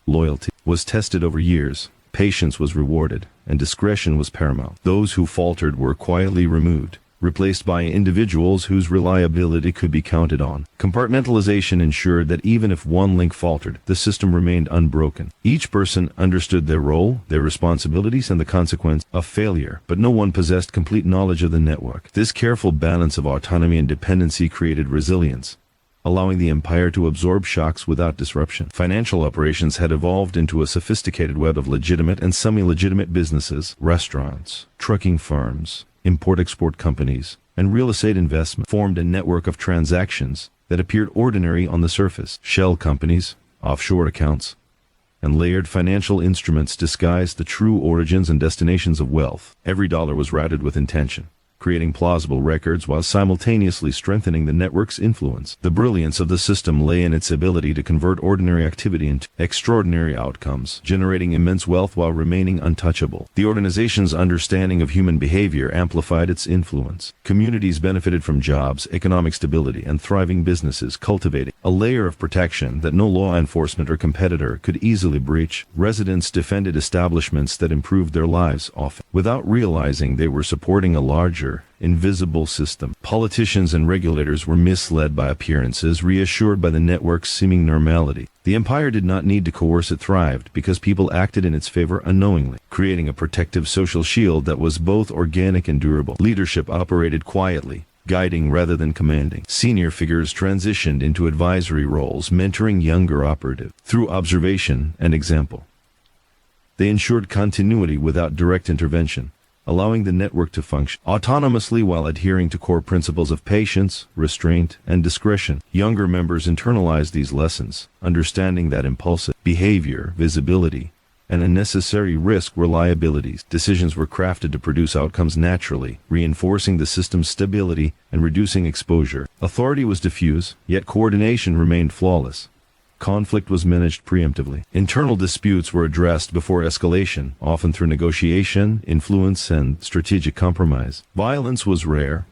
[SPEAKER 1] Loyalty was tested over years, patience was rewarded, and discretion was paramount. Those who faltered were quietly removed, replaced by individuals whose reliability could be counted on. Compartmentalization ensured that even if one link faltered, the system remained unbroken. Each person understood their role, their responsibilities, and the consequence of failure, but no one possessed complete knowledge of the network. This careful balance of autonomy and dependency created resilience, allowing the empire to absorb shocks without disruption. Financial operations had evolved into a sophisticated web of legitimate and semi-legitimate businesses. Restaurants, trucking firms, import-export companies, and real estate investment formed a network of transactions that appeared ordinary on the surface. Shell companies, offshore accounts, and layered financial instruments disguised the true origins and destinations of wealth. Every dollar was routed with intention, creating plausible records while simultaneously strengthening the network's influence. The brilliance of the system lay in its ability to convert ordinary activity into extraordinary outcomes, generating immense wealth while remaining untouchable. The organization's understanding of human behavior amplified its influence. Communities benefited from jobs, economic stability, and thriving businesses, cultivating a layer of protection that no law enforcement or competitor could easily breach. Residents defended establishments that improved their lives, often without realizing they were supporting a larger, invisible system. Politicians and regulators were misled by appearances, reassured by the network's seeming normality. The empire did not need to coerce, it thrived because people acted in its favor unknowingly, creating a protective social shield that was both organic and durable. Leadership operated quietly, guiding rather than commanding. Senior figures transitioned into advisory roles, mentoring younger operatives through observation and example. They ensured continuity without direct intervention, allowing the network to function autonomously while adhering to core principles of patience, restraint, and discretion. Younger members internalized these lessons, understanding that impulsive behavior, visibility, and unnecessary risk were liabilities. Decisions were crafted to produce outcomes naturally, reinforcing the system's stability and reducing exposure. Authority was diffuse, yet coordination remained flawless. Conflict was managed preemptively. Internal disputes were addressed before escalation, often through negotiation, influence, and strategic compromise. Violence was rare,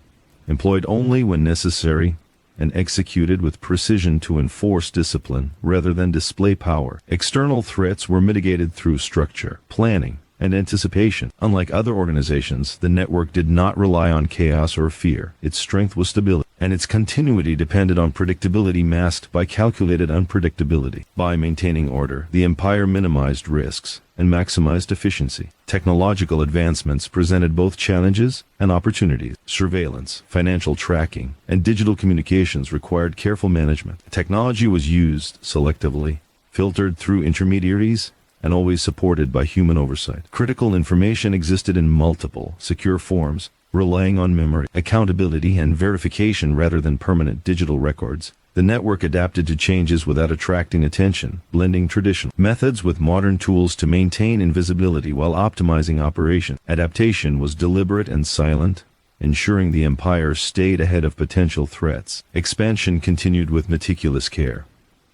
[SPEAKER 1] employed only when necessary, and executed with precision to enforce discipline rather than display power. External threats were mitigated through structure, planning, and anticipation. Unlike other organizations, the network did not rely on chaos or fear. Its strength was stability, and its continuity depended on predictability masked by calculated unpredictability. By maintaining order, the empire minimized risks and maximized efficiency. Technological advancements presented both challenges and opportunities. Surveillance, financial tracking, and digital communications required careful management. Technology was used selectively, filtered through intermediaries, and always supported by human oversight. Critical information existed in multiple, secure forms, relying on memory, accountability, and verification rather than permanent digital records. The network adapted to changes without attracting attention, blending traditional methods with modern tools to maintain invisibility while optimizing operation. Adaptation was deliberate and silent, ensuring the empire stayed ahead of potential threats. Expansion continued with meticulous care,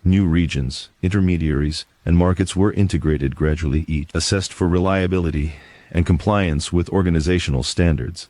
[SPEAKER 1] New regions, intermediaries, and markets were integrated gradually, each assessed for reliability and compliance with organizational standards.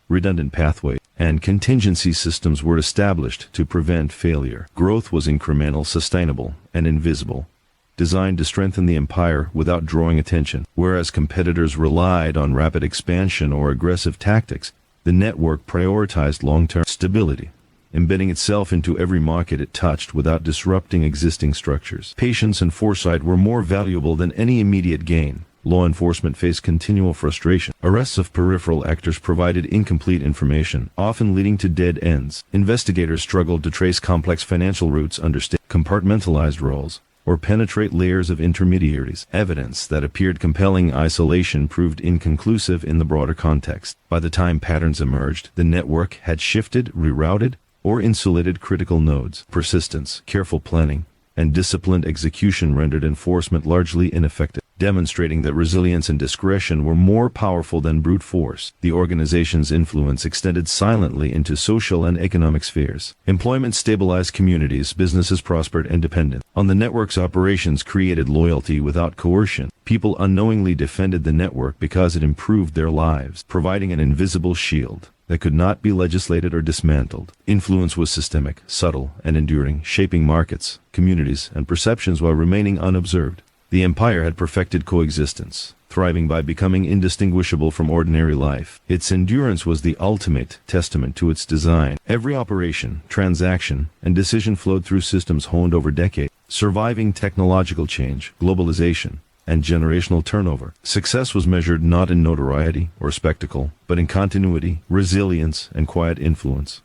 [SPEAKER 1] Redundant pathway and contingency systems were established to prevent failure. Growth was incremental, sustainable, and invisible, designed to strengthen the empire without drawing attention. Whereas competitors relied on rapid expansion or aggressive tactics, the network prioritized long-term stability, embedding itself into every market it touched without disrupting existing structures. Patience and foresight were more valuable than any immediate gain. Law enforcement faced continual frustration. Arrests of peripheral actors provided incomplete information, often leading to dead ends. Investigators struggled to trace complex financial routes, understand compartmentalized roles, or penetrate layers of intermediaries. Evidence that appeared compelling isolation proved inconclusive in the broader context. By the time patterns emerged, the network had shifted, rerouted, or insulated critical nodes. Persistence, careful planning, and disciplined execution rendered enforcement largely ineffective, demonstrating that resilience and discretion were more powerful than brute force. The organization's influence extended silently into social and economic spheres. Employment stabilized communities, businesses prospered independent. On the network's operations created loyalty without coercion. People unknowingly defended the network because it improved their lives, providing an invisible shield that could not be legislated or dismantled. Influence was systemic, subtle, and enduring, shaping markets, communities, and perceptions while remaining unobserved. The empire had perfected coexistence, thriving by becoming indistinguishable from ordinary life. Its endurance was the ultimate testament to its design. Every operation, transaction, and decision flowed through systems honed over decades, surviving technological change, globalization, and generational turnover. Success was measured not in notoriety or spectacle, but in continuity, resilience, and quiet influence.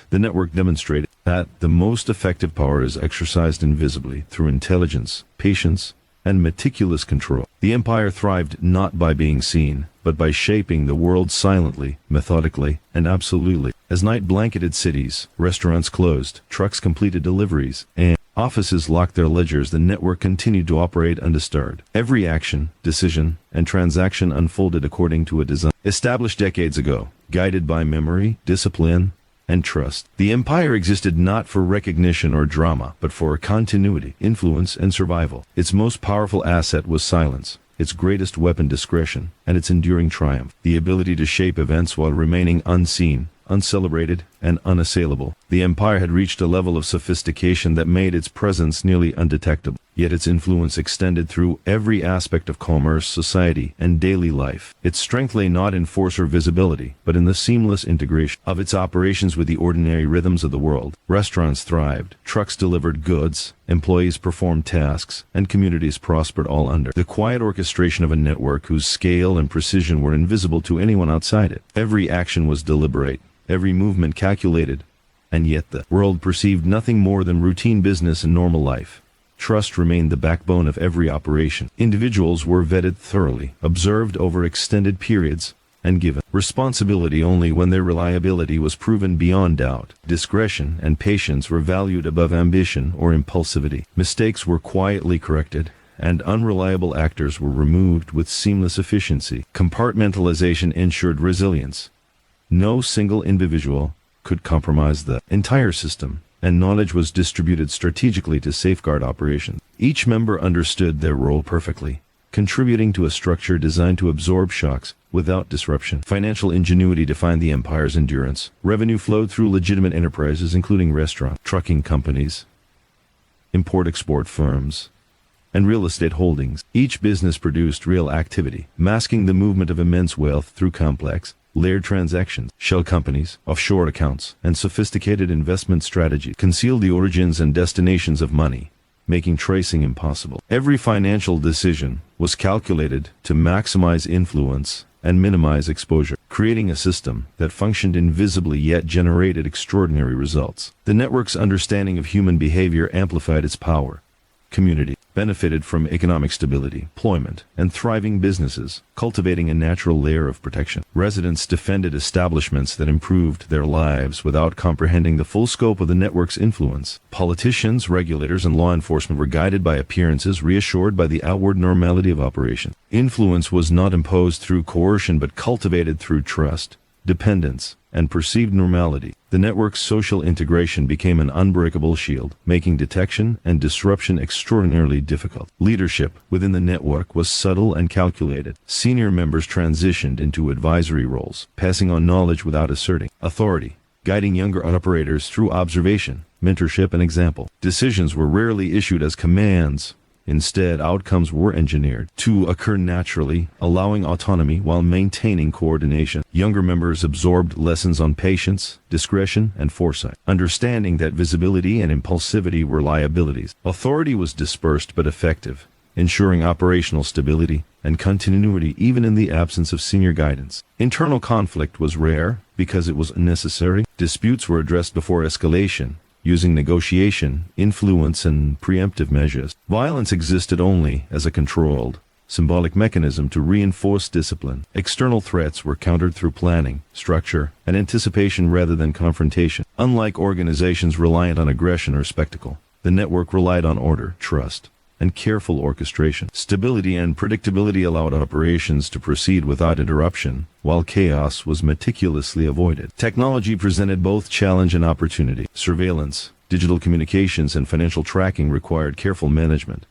[SPEAKER 1] The network demonstrated that the most effective power is exercised invisibly through intelligence, patience, and meticulous control. The empire thrived not by being seen, but by shaping the world silently, methodically, and absolutely. As night blanketed cities, restaurants closed, trucks completed deliveries, and offices locked their ledgers, the network continued to operate undisturbed. Every action, decision, and transaction unfolded according to a design established decades ago, guided by memory, discipline, and trust. The empire existed not for recognition or drama, but for continuity, influence, and survival. Its most powerful asset was silence, its greatest weapon discretion, and its enduring triumph, the ability to shape events while remaining unseen, uncelebrated, and unassailable. The empire had reached a level of sophistication that made its presence nearly undetectable, yet its influence extended through every aspect of commerce, society, and daily life. Its strength lay not in force or visibility, but in the seamless integration of its operations with the ordinary rhythms of the world. Restaurants thrived, trucks delivered goods, employees performed tasks, and communities prospered, all under the quiet orchestration of a network whose scale and precision were invisible to anyone outside it. Every action was deliberate, every movement calculated, and yet the world perceived nothing more than routine business and normal life. Trust remained the backbone of every operation. Individuals were vetted thoroughly, observed over extended periods, and given responsibility only when their reliability was proven beyond doubt. Discretion and patience were valued above ambition or impulsivity. Mistakes were quietly corrected, and unreliable actors were removed with seamless efficiency. Compartmentalization ensured resilience. No single individual could compromise the entire system, and knowledge was distributed strategically to safeguard operations. Each member understood their role perfectly, contributing to a structure designed to absorb shocks without disruption. Financial ingenuity defined the empire's endurance. Revenue flowed through legitimate enterprises, including restaurant, trucking companies, import-export firms, and real estate holdings. Each business produced real activity, masking the movement of immense wealth through complex, layered transactions. Shell companies, offshore accounts, and sophisticated investment strategies concealed the origins and destinations of money, making tracing impossible. Every financial decision was calculated to maximize influence and minimize exposure, creating a system that functioned invisibly yet generated extraordinary results. The network's understanding of human behavior amplified its power. Community benefited from economic stability, employment, and thriving businesses, cultivating a natural layer of protection. Residents defended establishments that improved their lives without comprehending the full scope of the network's influence. Politicians, regulators, and law enforcement were guided by appearances, reassured by the outward normality of operation. Influence was not imposed through coercion but cultivated through trust, dependence, and perceived normality. The network's social integration became an unbreakable shield, making detection and disruption extraordinarily difficult. Leadership within the network was subtle and calculated. Senior members transitioned into advisory roles, passing on knowledge without asserting authority, guiding younger operators through observation, mentorship, and example. Decisions were rarely issued as commands. Instead, outcomes were engineered to occur naturally, allowing autonomy while maintaining coordination. Younger members absorbed lessons on patience, discretion, and foresight, understanding that visibility and impulsivity were liabilities. Authority was dispersed but effective, ensuring operational stability and continuity even in the absence of senior guidance. Internal conflict was rare because it was unnecessary. Disputes were addressed before escalation, using negotiation, influence, and preemptive measures. Violence existed only as a controlled, symbolic mechanism to reinforce discipline. External threats were countered through planning, structure, and anticipation rather than confrontation. Unlike organizations reliant on aggression or spectacle, the network relied on order, trust, and careful orchestration. Stability and predictability allowed operations to proceed without interruption, while chaos was meticulously avoided. Technology presented both challenge and opportunity. Surveillance, digital communications, and financial tracking required careful management.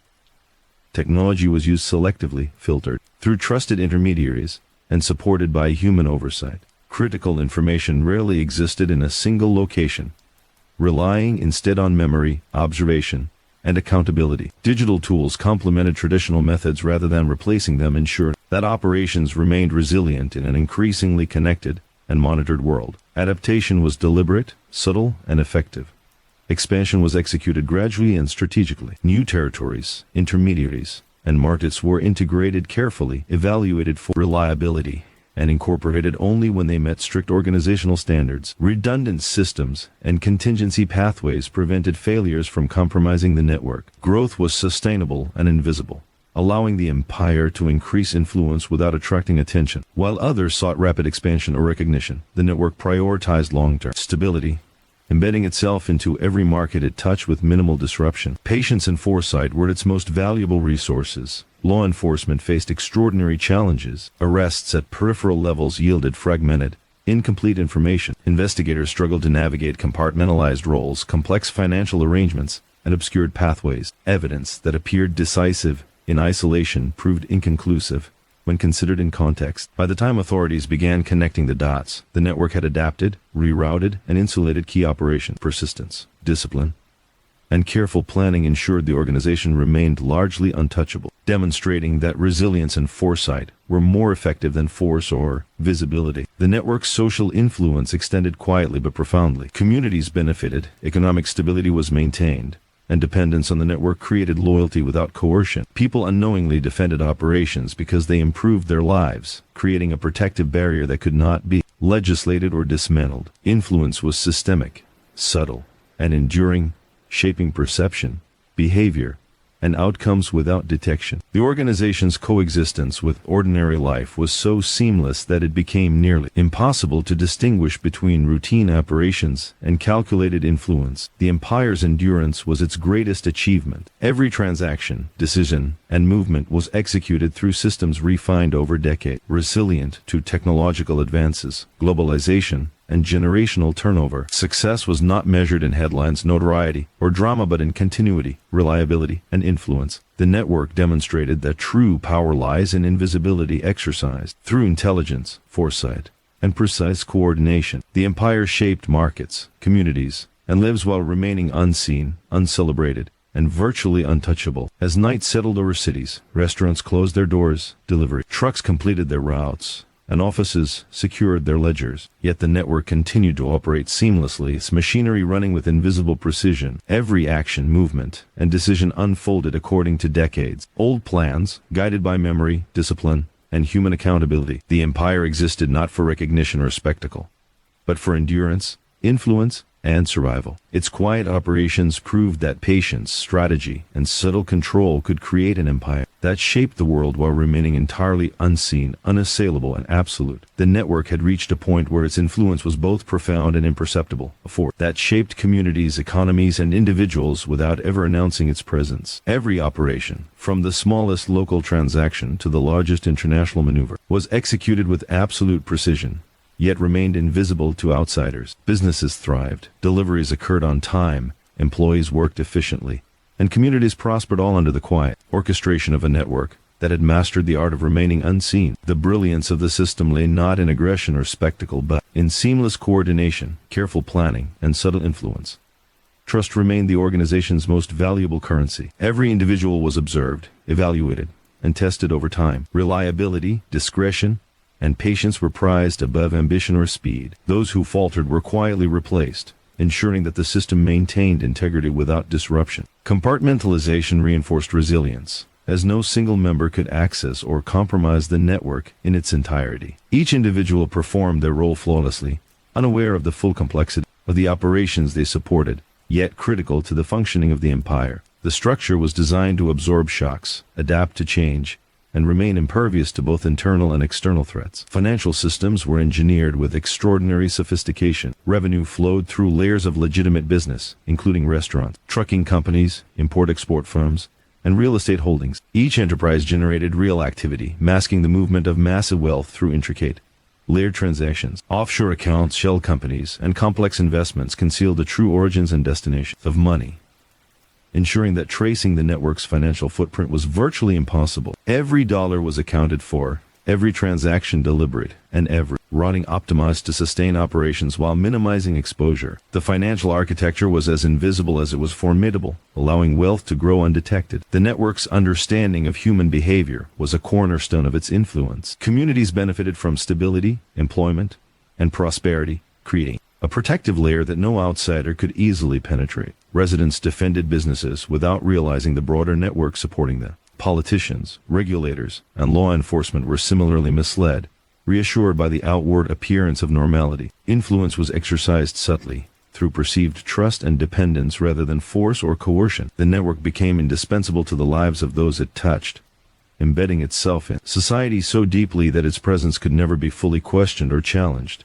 [SPEAKER 1] Technology was used selectively, filtered through trusted intermediaries, and supported by human oversight. Critical information rarely existed in a single location, relying instead on memory, observation, and accountability. Digital tools complemented traditional methods rather than replacing them, ensured that operations remained resilient in an increasingly connected and monitored world. Adaptation was deliberate, subtle, and effective. Expansion was executed gradually and strategically. New territories, intermediaries, and markets were integrated carefully, evaluated for reliability, and incorporated only when they met strict organizational standards. Redundant systems and contingency pathways prevented failures from compromising the network. Growth was sustainable and invisible, allowing the empire to increase influence without attracting attention. While others sought rapid expansion or recognition, the network prioritized long-term stability, embedding itself into every market it touched with minimal disruption. Patience and foresight were its most valuable resources. Law enforcement faced extraordinary challenges. Arrests at peripheral levels yielded fragmented, incomplete information. Investigators struggled to navigate compartmentalized roles, complex financial arrangements, and obscured pathways. Evidence that appeared decisive in isolation proved inconclusive when considered in context. By the time authorities began connecting the dots, the network had adapted, rerouted, and insulated key operations. Persistence, discipline, and careful planning ensured the organization remained largely untouchable, demonstrating that resilience and foresight were more effective than force or visibility. The network's social influence extended quietly but profoundly. Communities benefited, economic stability was maintained, and dependence on the network created loyalty without coercion. People unknowingly defended operations because they improved their lives, creating a protective barrier that could not be legislated or dismantled. Influence was systemic, subtle, and enduring, shaping perception, behavior, and outcomes without detection. The organization's coexistence with ordinary life was so seamless that it became nearly impossible to distinguish between routine operations and calculated influence. The empire's endurance was its greatest achievement. Every transaction, decision, and movement was executed through systems refined over decades, resilient to technological advances, globalization, and generational turnover. Success was not measured in headlines, notoriety, or drama, but in continuity, reliability, and influence. The network demonstrated that true power lies in invisibility exercised through intelligence, foresight, and precise coordination. The empire shaped markets, communities, and lives while remaining unseen, uncelebrated, and virtually untouchable. As night settled over cities, restaurants closed their doors, delivery trucks completed their routes, and offices secured their ledgers. Yet the network continued to operate seamlessly, its machinery running with invisible precision. Every action, movement, and decision unfolded according to decades old plans, guided by memory, discipline, and human accountability. The empire existed not for recognition or spectacle, but for endurance, influence, and survival. Its quiet operations proved that patience, strategy, and subtle control could create an empire that shaped the world while remaining entirely unseen, unassailable, and absolute. The network had reached a point where its influence was both profound and imperceptible, a force that shaped communities, economies, and individuals without ever announcing its presence. Every operation, from the smallest local transaction to the largest international maneuver, was executed with absolute precision, yet remained invisible to outsiders. Businesses thrived, deliveries occurred on time, employees worked efficiently, and communities prospered, all under the quiet orchestration of a network that had mastered the art of remaining unseen. The brilliance of the system lay not in aggression or spectacle, but in seamless coordination, careful planning, and subtle influence. Trust remained the organization's most valuable currency. Every individual was observed, evaluated, and tested over time. Reliability, discretion, and patience were prized above ambition or speed. Those who faltered were quietly replaced, ensuring that the system maintained integrity without disruption. Compartmentalization reinforced resilience, as no single member could access or compromise the network in its entirety. Each individual performed their role flawlessly, unaware of the full complexity of the operations they supported, yet critical to the functioning of the empire. The structure was designed to absorb shocks, adapt to change, and remain impervious to both internal and external threats. Financial systems were engineered with extraordinary sophistication. Revenue flowed through layers of legitimate business, including restaurants, trucking companies, import-export firms, and real estate holdings. Each enterprise generated real activity, masking the movement of massive wealth through intricate, layered transactions. Offshore accounts, shell companies, and complex investments concealed the true origins and destinations of money, ensuring that tracing the network's financial footprint was virtually impossible. Every dollar was accounted for, every transaction deliberate, and every routing optimized to sustain operations while minimizing exposure. The financial architecture was as invisible as it was formidable, allowing wealth to grow undetected. The network's understanding of human behavior was a cornerstone of its influence. Communities benefited from stability, employment, and prosperity, creating a protective layer that no outsider could easily penetrate. Residents defended businesses without realizing the broader network supporting them. Politicians, regulators, and law enforcement were similarly misled, reassured by the outward appearance of normality. Influence was exercised subtly, through perceived trust and dependence rather than force or coercion. The network became indispensable to the lives of those it touched, embedding itself in society so deeply that its presence could never be fully questioned or challenged.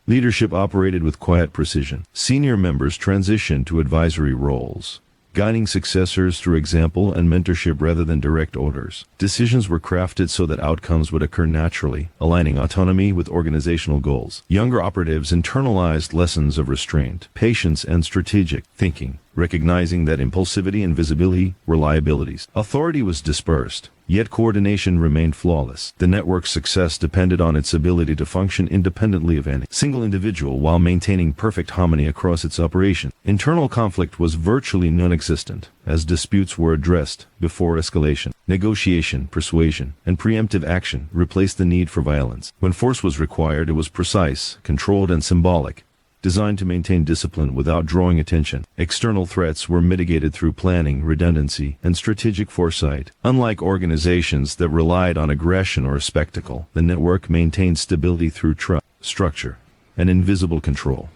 [SPEAKER 1] Leadership operated with quiet precision. Senior members transitioned to advisory roles, guiding successors through example and mentorship rather than direct orders. Decisions were crafted so that outcomes would occur naturally, aligning autonomy with organizational goals. Younger operatives internalized lessons of restraint, patience, and strategic thinking, recognizing that impulsivity and visibility were liabilities. Authority was dispersed, yet coordination remained flawless. The network's success depended on its ability to function independently of any single individual while maintaining perfect harmony across its operation. Internal conflict was virtually non-existent, as disputes were addressed before escalation. Negotiation, persuasion, and preemptive action replaced the need for violence. When force was required, it was precise, controlled, and symbolic, designed to maintain discipline without drawing attention. External threats were mitigated through planning, redundancy, and strategic foresight. Unlike organizations that relied on aggression or spectacle, the network maintained stability through structure and invisible control,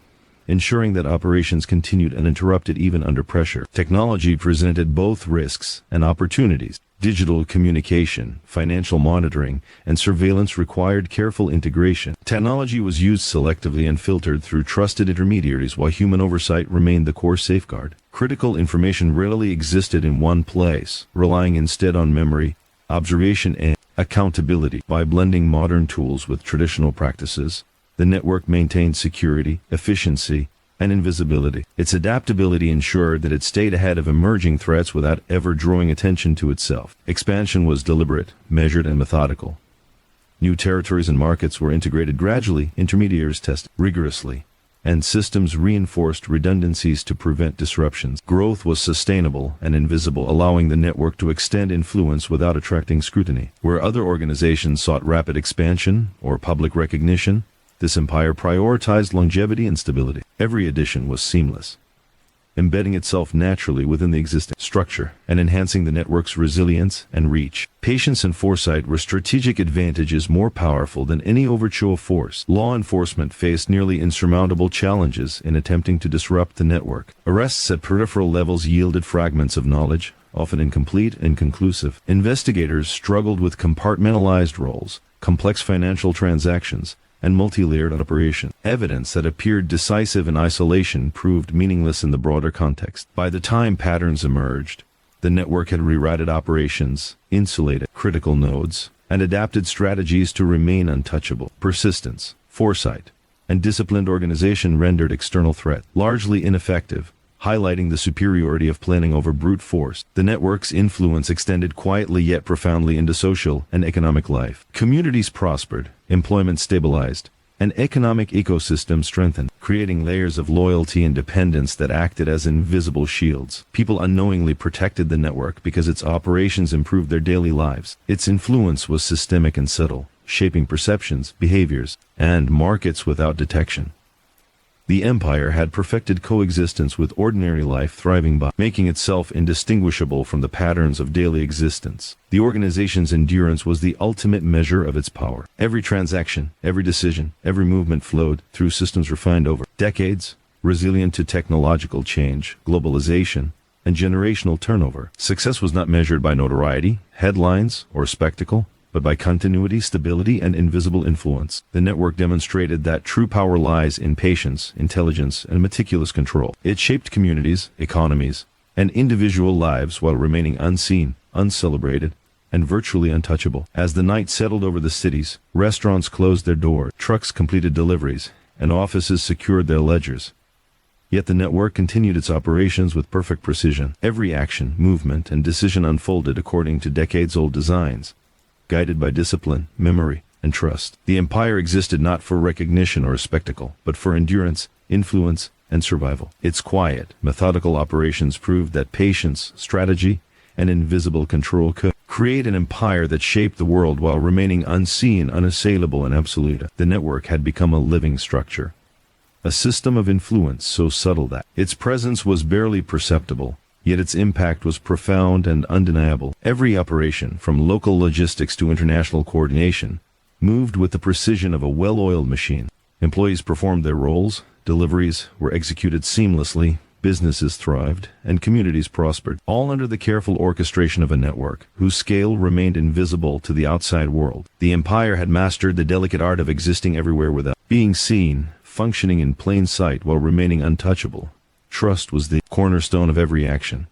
[SPEAKER 1] ensuring that operations continued uninterrupted even under pressure. Technology presented both risks and opportunities. Digital communication, financial monitoring, and surveillance required careful integration. Technology was used selectively and filtered through trusted intermediaries while human oversight remained the core safeguard. Critical information rarely existed in one place, relying instead on memory, observation, and accountability. By blending modern tools with traditional practices, the network maintained security, efficiency, and invisibility. Its adaptability ensured that it stayed ahead of emerging threats without ever drawing attention to itself. Expansion was deliberate, measured, and methodical. New territories and markets were integrated gradually, intermediaries tested rigorously, and systems reinforced redundancies to prevent disruptions. Growth was sustainable and invisible, allowing the network to extend influence without attracting scrutiny. Where other organizations sought rapid expansion or public recognition, this empire prioritized longevity and stability. Every addition was seamless, embedding itself naturally within the existing structure and enhancing the network's resilience and reach. Patience and foresight were strategic advantages more powerful than any overture of force. Law enforcement faced nearly insurmountable challenges in attempting to disrupt the network. Arrests at peripheral levels yielded fragments of knowledge, often incomplete and inconclusive. Investigators struggled with compartmentalized roles, complex financial transactions, and multi-layered operation. Evidence that appeared decisive in isolation proved meaningless in the broader context. By the time patterns emerged, the network had rerouted operations, insulated critical nodes, and adapted strategies to remain untouchable. Persistence, foresight, and disciplined organization rendered external threat largely ineffective, highlighting the superiority of planning over brute force. The network's influence extended quietly yet profoundly into social and economic life. Communities prospered, employment stabilized, and economic ecosystems strengthened, creating layers of loyalty and dependence that acted as invisible shields. People unknowingly protected the network because its operations improved their daily lives. Its influence was systemic and subtle, shaping perceptions, behaviors, and markets without detection. The empire had perfected coexistence with ordinary life, thriving by making itself indistinguishable from the patterns of daily existence. The organization's endurance was the ultimate measure of its power. Every transaction, every decision, every movement flowed through systems refined over decades, resilient to technological change, globalization, and generational turnover. Success was not measured by notoriety, headlines, or spectacle, but by continuity, stability, and invisible influence. The network demonstrated that true power lies in patience, intelligence, and meticulous control. It shaped communities, economies, and individual lives while remaining unseen, uncelebrated, and virtually untouchable. As the night settled over the cities, restaurants closed their doors, trucks completed deliveries, and offices secured their ledgers. Yet the network continued its operations with perfect precision. Every action, movement, and decision unfolded according to decades-old designs, guided by discipline, memory, and trust. The empire existed not for recognition or spectacle, but for endurance, influence, and survival. Its quiet, methodical operations proved that patience, strategy, and invisible control could create an empire that shaped the world while remaining unseen, unassailable, and absolute. The network had become a living structure, a system of influence so subtle that its presence was barely perceptible, yet its impact was profound and undeniable. Every operation, from local logistics to international coordination, moved with the precision of a well-oiled machine. Employees performed their roles, deliveries were executed seamlessly, businesses thrived, and communities prospered, all under the careful orchestration of a network whose scale remained invisible to the outside world. The empire had mastered the delicate art of existing everywhere without being seen, functioning in plain sight while remaining untouchable. Trust was the cornerstone of every action.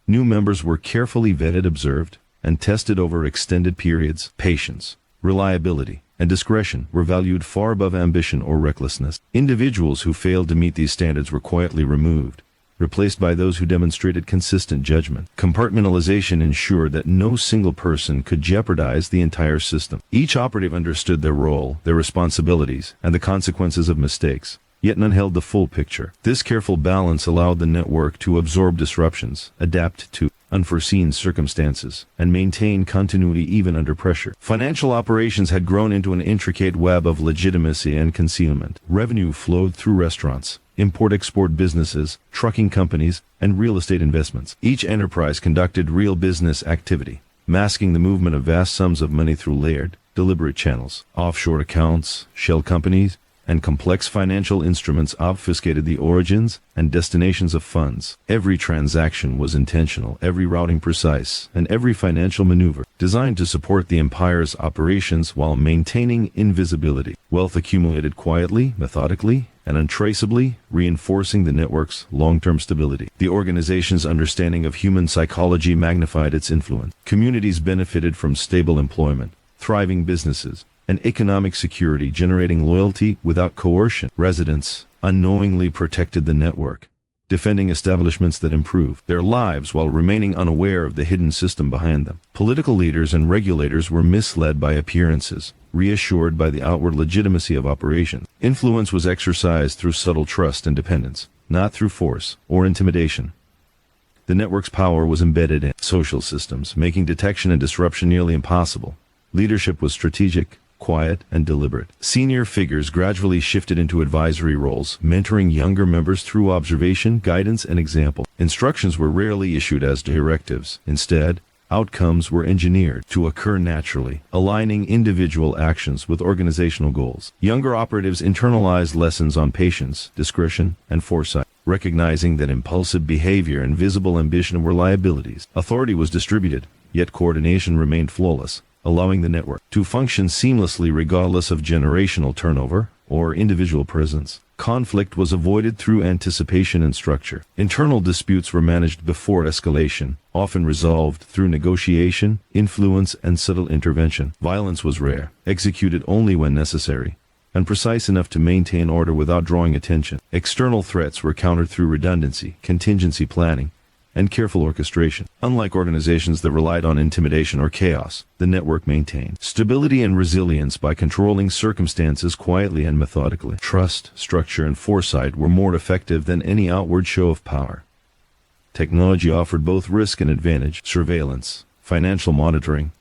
[SPEAKER 1] New members were carefully vetted, observed, and tested over extended periods. Patience, reliability, and discretion were valued far above ambition or recklessness. Individuals who failed to meet these standards were quietly removed, replaced by those who demonstrated consistent judgment. Compartmentalization ensured that no single person could jeopardize the entire system. Each operative understood their role, their responsibilities, and the consequences of mistakes, yet none held the full picture. This careful balance allowed the network to absorb disruptions, adapt to unforeseen circumstances, and maintain continuity even under pressure. Financial operations had grown into an intricate web of legitimacy and concealment. Revenue flowed through restaurants, import-export businesses, trucking companies, and real estate investments. Each enterprise conducted real business activity, masking the movement of vast sums of money through layered, deliberate channels. Offshore accounts, shell companies, and complex financial instruments obfuscated the origins and destinations of funds. Every transaction was intentional, every routing precise, and every financial maneuver designed to support the empire's operations while maintaining invisibility. Wealth accumulated quietly, methodically, and untraceably, reinforcing the network's long-term stability. The organization's understanding of human psychology magnified its influence. Communities benefited from stable employment, thriving businesses, and economic security, generating loyalty without coercion. Residents unknowingly protected the network, defending establishments that improved their lives while remaining unaware of the hidden system behind them. Political leaders and regulators were misled by appearances, reassured by the outward legitimacy of operations. Influence was exercised through subtle trust and dependence, not through force or intimidation. The network's power was embedded in social systems, making detection and disruption nearly impossible. Leadership was strategic, quiet, and deliberate. Senior figures gradually shifted into advisory roles, mentoring younger members through observation, guidance, and example. Instructions were rarely issued as directives. Instead, outcomes were engineered to occur naturally, aligning individual actions with organizational goals. Younger operatives internalized lessons on patience, discretion, and foresight, recognizing that impulsive behavior and visible ambition were liabilities. Authority was distributed, yet coordination remained flawless, allowing the network to function seamlessly regardless of generational turnover or individual presence. Conflict was avoided through anticipation and structure. Internal disputes were managed before escalation, often resolved through negotiation, influence, and subtle intervention. Violence was rare, executed only when necessary, and precise enough to maintain order without drawing attention. External threats were countered through redundancy, contingency planning, and careful orchestration. Unlike organizations that relied on intimidation or chaos, the network maintained stability and resilience by controlling circumstances quietly and methodically. Trust, structure, and foresight were more effective than any outward show of power. Technology offered both risk and advantage. Surveillance, financial monitoring,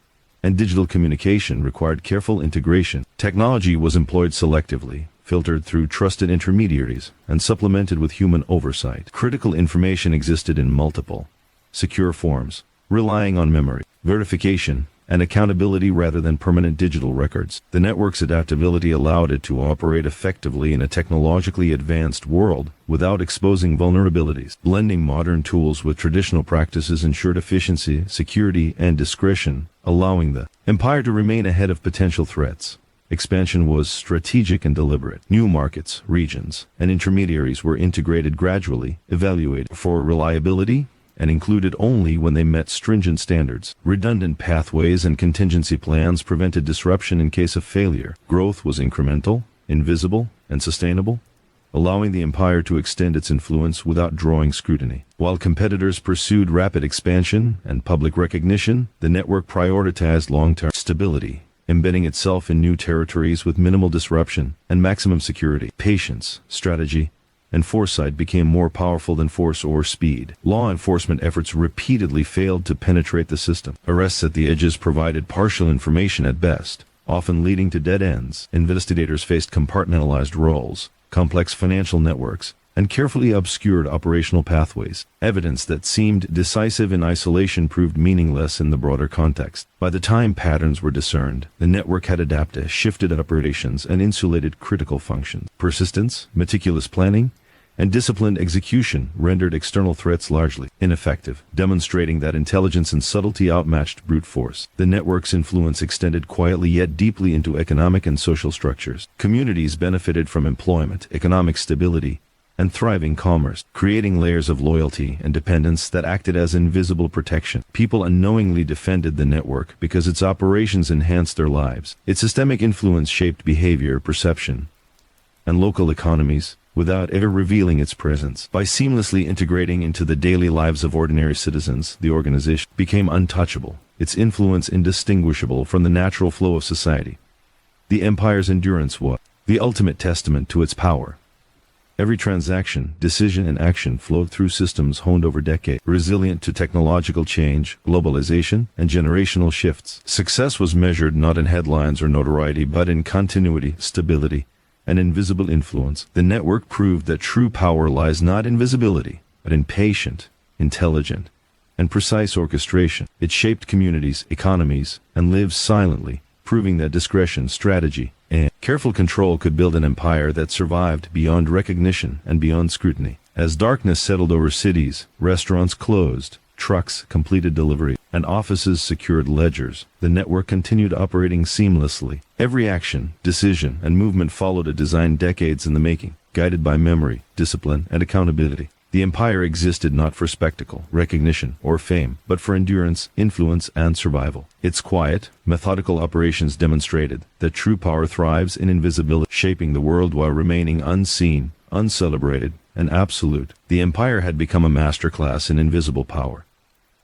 [SPEAKER 1] and digital communication required careful integration. Technology was employed selectively, filtered through trusted intermediaries, and supplemented with human oversight. Critical information existed in multiple, secure forms, relying on memory, verification, and accountability rather than permanent digital records. The network's adaptability allowed it to operate effectively in a technologically advanced world without exposing vulnerabilities. Blending modern tools with traditional practices ensured efficiency, security, and discretion, allowing the empire to remain ahead of potential threats. Expansion was strategic and deliberate. New markets, regions, and intermediaries were integrated gradually, evaluated for reliability, and included only when they met stringent standards. Redundant pathways and contingency plans prevented disruption in case of failure. Growth was incremental, invisible, and sustainable, allowing the empire to extend its influence without drawing scrutiny. While competitors pursued rapid expansion and public recognition, the network prioritized long-term stability, embedding itself in new territories with minimal disruption and maximum security. Patience, strategy, and foresight became more powerful than force or speed. Law enforcement efforts repeatedly failed to penetrate the system. Arrests at the edges provided partial information at best, often leading to dead ends. Investigators faced compartmentalized roles, complex financial networks, and carefully obscured operational pathways. Evidence that seemed decisive in isolation proved meaningless in the broader context. By the time patterns were discerned, the network had adapted, shifted operations, and insulated critical functions. Persistence, meticulous planning, and disciplined execution rendered external threats largely ineffective, demonstrating that intelligence and subtlety outmatched brute force. The network's influence extended quietly yet deeply into economic and social structures. Communities benefited from employment, economic stability, and thriving commerce, creating layers of loyalty and dependence that acted as invisible protection. People unknowingly defended the network because its operations enhanced their lives. Its systemic influence shaped behavior, perception, and local economies without ever revealing its presence. By seamlessly integrating into the daily lives of ordinary citizens, the organization became untouchable, its influence indistinguishable from the natural flow of society. The empire's endurance was the ultimate testament to its power. Every transaction, decision, and action flowed through systems honed over decades, resilient to technological change, globalization, and generational shifts. Success was measured not in headlines or notoriety, but in continuity, stability, and invisible influence. The network proved that true power lies not in visibility, but in patient, intelligent, and precise orchestration. It shaped communities, economies, and lived silently, proving that discretion, strategy, and careful control could build an empire that survived beyond recognition and beyond scrutiny. As darkness settled over cities, restaurants closed, trucks completed delivery, and offices secured ledgers, the network continued operating seamlessly. Every action, decision, and movement followed a design decades in the making, guided by memory, discipline, and accountability. The empire existed not for spectacle, recognition, or fame, but for endurance, influence, and survival. Its quiet, methodical operations demonstrated that true power thrives in invisibility, shaping the world while remaining unseen, uncelebrated, and absolute. The empire had become a masterclass in invisible power,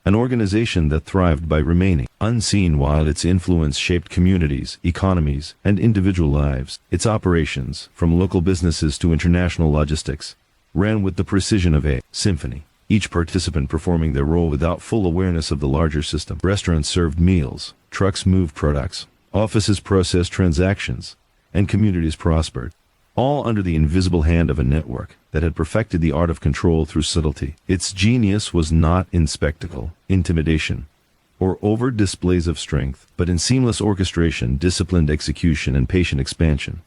[SPEAKER 1] an organization that thrived by remaining unseen while its influence shaped communities, economies, and individual lives. Its operations, from local businesses to international logistics, ran with the precision of a symphony, each participant performing their role without full awareness of the larger system. Restaurants served meals, trucks moved products, offices processed transactions, and communities prospered, all under the invisible hand of a network that had perfected the art of control through subtlety. Its genius was not in spectacle, intimidation, or overt displays of strength, but in seamless orchestration, disciplined execution, and patient expansion.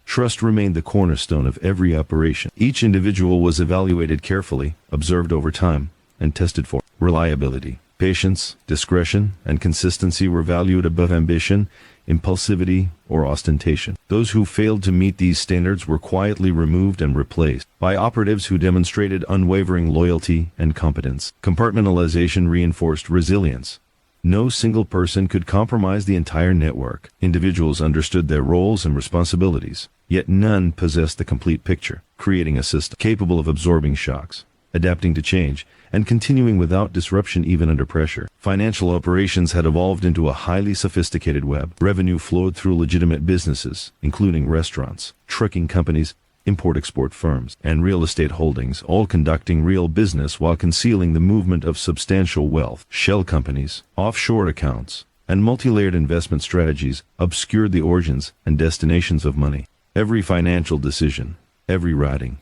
[SPEAKER 1] Trust remained the cornerstone of every operation. Each individual was evaluated carefully, observed over time, and tested for reliability. Patience, discretion, and consistency were valued above ambition, impulsivity, or ostentation. Those who failed to meet these standards were quietly removed and replaced by operatives who demonstrated unwavering loyalty and competence. Compartmentalization reinforced resilience. No single person could compromise the entire network. Individuals understood their roles and responsibilities, yet none possessed the complete picture, creating a system capable of absorbing shocks, adapting to change, and continuing without disruption even under pressure. Financial operations had evolved into a highly sophisticated web. Revenue flowed through legitimate businesses, including restaurants, trucking companies, import-export firms, and real estate holdings, all conducting real business while concealing the movement of substantial wealth. Shell companies, offshore accounts, and multi-layered investment strategies obscured the origins and destinations of money. Every financial decision, every writing,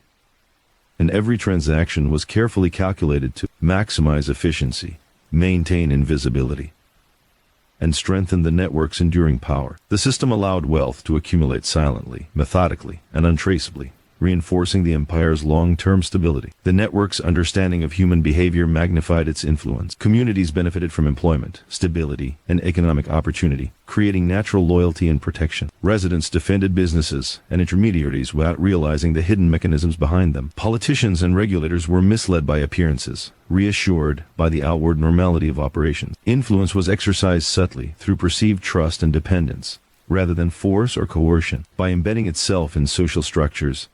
[SPEAKER 1] and every transaction was carefully calculated to maximize efficiency, maintain invisibility, and strengthen the network's enduring power. The system allowed wealth to accumulate silently, methodically, and untraceably, reinforcing the empire's long-term stability. The network's understanding of human behavior magnified its influence. Communities benefited from employment, stability, and economic opportunity, creating natural loyalty and protection. Residents defended businesses and intermediaries without realizing the hidden mechanisms behind them. Politicians and regulators were misled by appearances, reassured by the outward normality of operations. Influence was exercised subtly through perceived trust and dependence, rather than force or coercion. By embedding itself in social structures,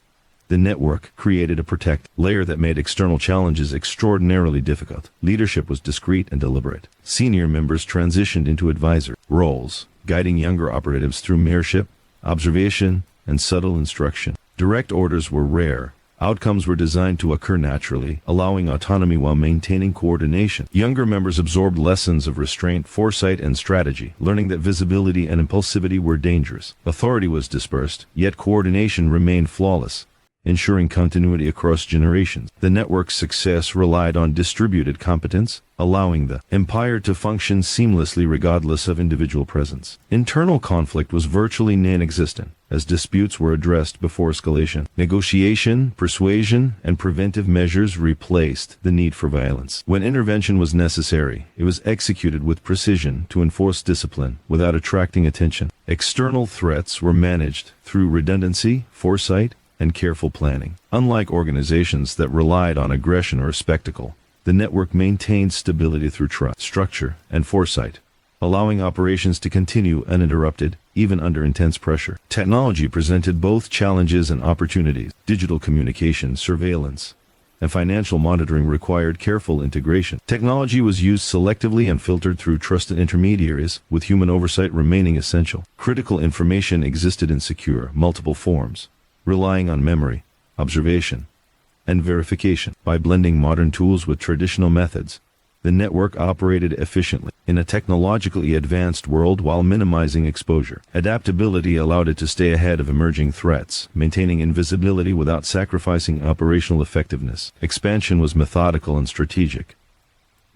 [SPEAKER 1] the network created a protect layer that made external challenges extraordinarily difficult. Leadership was discreet and deliberate. Senior members transitioned into advisor roles, guiding younger operatives through mayorship, observation, and subtle instruction. Direct orders were rare. Outcomes were designed to occur naturally, allowing autonomy while maintaining coordination. Younger members absorbed lessons of restraint, foresight, and strategy, learning that visibility and impulsivity were dangerous. Authority was dispersed, yet coordination remained flawless, ensuring continuity across generations. The network's success relied on distributed competence, allowing the empire to function seamlessly regardless of individual presence. Internal conflict was virtually non-existent, as disputes were addressed before escalation. Negotiation, persuasion, and preventive measures replaced the need for violence. When intervention was necessary, it was executed with precision to enforce discipline without attracting attention. External threats were managed through redundancy, foresight, and careful planning. Unlike organizations that relied on aggression or spectacle, the network maintained stability through trust, structure, and foresight, allowing operations to continue uninterrupted, even under intense pressure. Technology presented both challenges and opportunities. Digital communication, surveillance, and financial monitoring required careful integration. Technology was used selectively and filtered through trusted intermediaries, with human oversight remaining essential. Critical information existed in secure, multiple forms, relying on memory, observation, and verification. By blending modern tools with traditional methods, the network operated efficiently in a technologically advanced world while minimizing exposure. Adaptability allowed it to stay ahead of emerging threats, maintaining invisibility without sacrificing operational effectiveness. Expansion was methodical and strategic.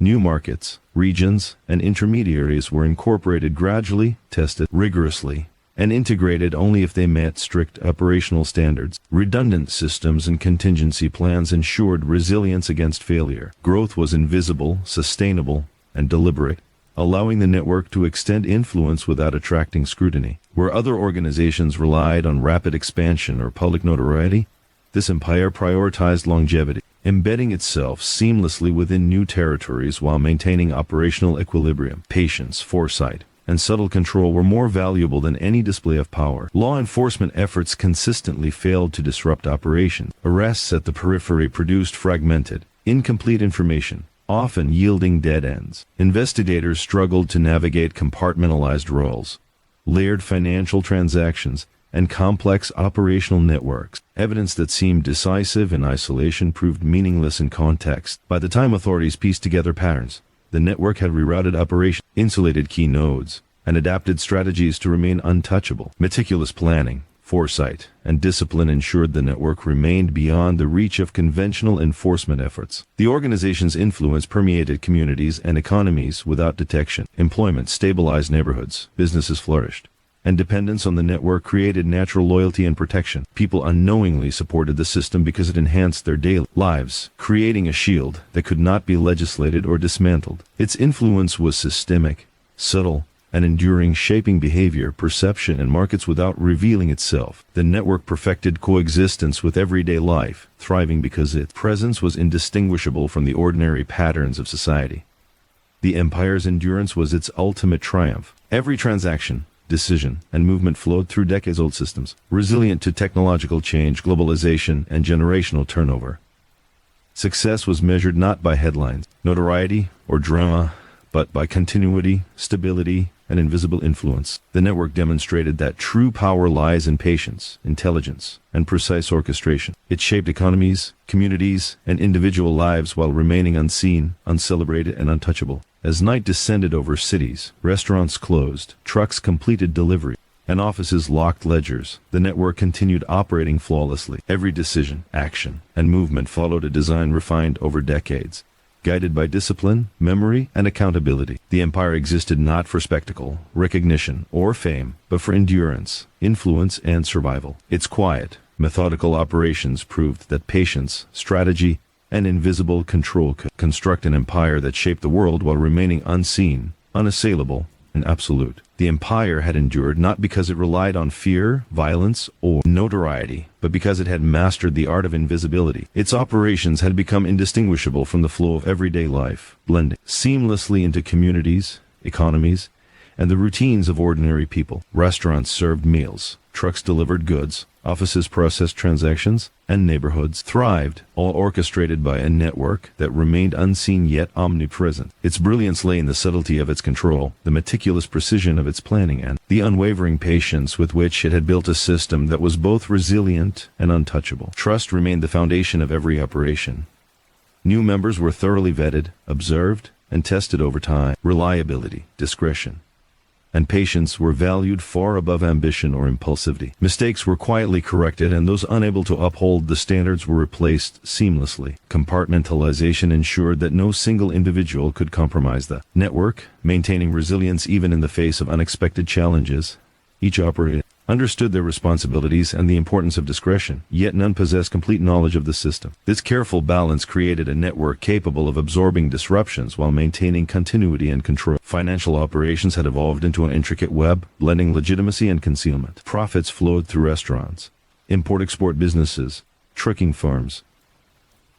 [SPEAKER 1] New markets, regions, and intermediaries were incorporated gradually, tested rigorously, and integrated only if they met strict operational standards. Redundant systems and contingency plans ensured resilience against failure. Growth was invisible, sustainable, and deliberate, allowing the network to extend influence without attracting scrutiny. Where other organizations relied on rapid expansion or public notoriety, this empire prioritized longevity, embedding itself seamlessly within new territories while maintaining operational equilibrium. Patience, foresight, and subtle control were more valuable than any display of power. Law enforcement efforts consistently failed to disrupt operations. Arrests at the periphery produced fragmented, incomplete information, often yielding dead ends. Investigators struggled to navigate compartmentalized roles, layered financial transactions, and complex operational networks. Evidence that seemed decisive in isolation proved meaningless in context. By the time authorities pieced together patterns, the network had rerouted operations, insulated key nodes, and adapted strategies to remain untouchable. Meticulous planning, foresight, and discipline ensured the network remained beyond the reach of conventional enforcement efforts. The organization's influence permeated communities and economies without detection. Employment stabilized neighborhoods, businesses flourished, and dependence on the network created natural loyalty and protection. People unknowingly supported the system because it enhanced their daily lives, creating a shield that could not be legislated or dismantled. Its influence was systemic, subtle, and enduring, shaping behavior, perception, and markets without revealing itself. The network perfected coexistence with everyday life, thriving because its presence was indistinguishable from the ordinary patterns of society. The empire's endurance was its ultimate triumph. Every transaction, decision, and movement flowed through decades-old systems, resilient to technological change, globalization, and generational turnover. Success was measured not by headlines, notoriety, or drama, but by continuity, stability, and invisible influence. The network demonstrated that true power lies in patience, intelligence, and precise orchestration. It shaped economies, communities, and individual lives while remaining unseen, uncelebrated, and untouchable. As night descended over cities, restaurants closed, trucks completed delivery, and offices locked ledgers, the network continued operating flawlessly. Every decision, action, and movement followed a design refined over decades. Guided by discipline, memory, and accountability, the empire existed not for spectacle, recognition, or fame, but for endurance, influence, and survival. Its quiet, methodical operations proved that patience, strategy, and invisible control could construct an empire that shaped the world while remaining unseen, unassailable, and absolute. The empire had endured not because it relied on fear, violence, or notoriety, but because it had mastered the art of invisibility. Its operations had become indistinguishable from the flow of everyday life, blending seamlessly into communities, economies, and the routines of ordinary people. Restaurants served meals, trucks delivered goods, offices processed transactions, and neighborhoods thrived, all orchestrated by a network that remained unseen yet omnipresent. Its brilliance lay in the subtlety of its control, the meticulous precision of its planning, and the unwavering patience with which it had built a system that was both resilient and untouchable. Trust remained the foundation of every operation. New members were thoroughly vetted, observed, and tested over time. Reliability, discretion, and patience were valued far above ambition or impulsivity. Mistakes were quietly corrected, and those unable to uphold the standards were replaced seamlessly. Compartmentalization ensured that no single individual could compromise the network, maintaining resilience even in the face of unexpected challenges. Each operator understood their responsibilities and the importance of discretion, yet none possessed complete knowledge of the system. This careful balance created a network capable of absorbing disruptions while maintaining continuity and control. Financial operations had evolved into an intricate web, blending legitimacy and concealment. Profits flowed through restaurants, import-export businesses, trucking firms,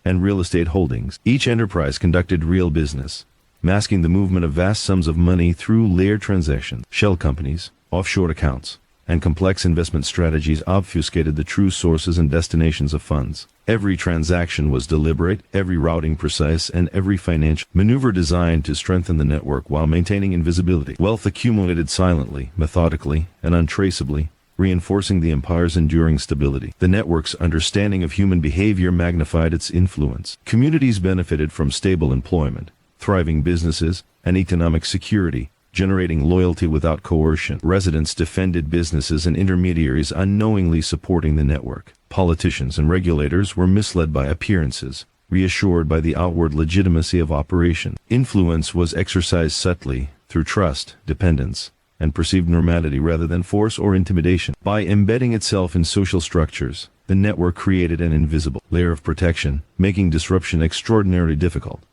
[SPEAKER 1] and real estate holdings. Each enterprise conducted real business, masking the movement of vast sums of money through layered transactions. Shell companies, offshore accounts, and complex investment strategies obfuscated the true sources and destinations of funds. Every transaction was deliberate, every routing precise, and every financial maneuver designed to strengthen the network while maintaining invisibility. Wealth accumulated silently, methodically, and untraceably, reinforcing the empire's enduring stability. The network's understanding of human behavior magnified its influence. Communities benefited from stable employment, thriving businesses, and economic security, generating loyalty without coercion. Residents defended businesses and intermediaries unknowingly supporting the network. Politicians and regulators were misled by appearances, reassured by the outward legitimacy of operation. Influence was exercised subtly through trust, dependence, and perceived normality rather than force or intimidation. By embedding itself in social structures, the network created an invisible layer of protection, making disruption extraordinarily difficult.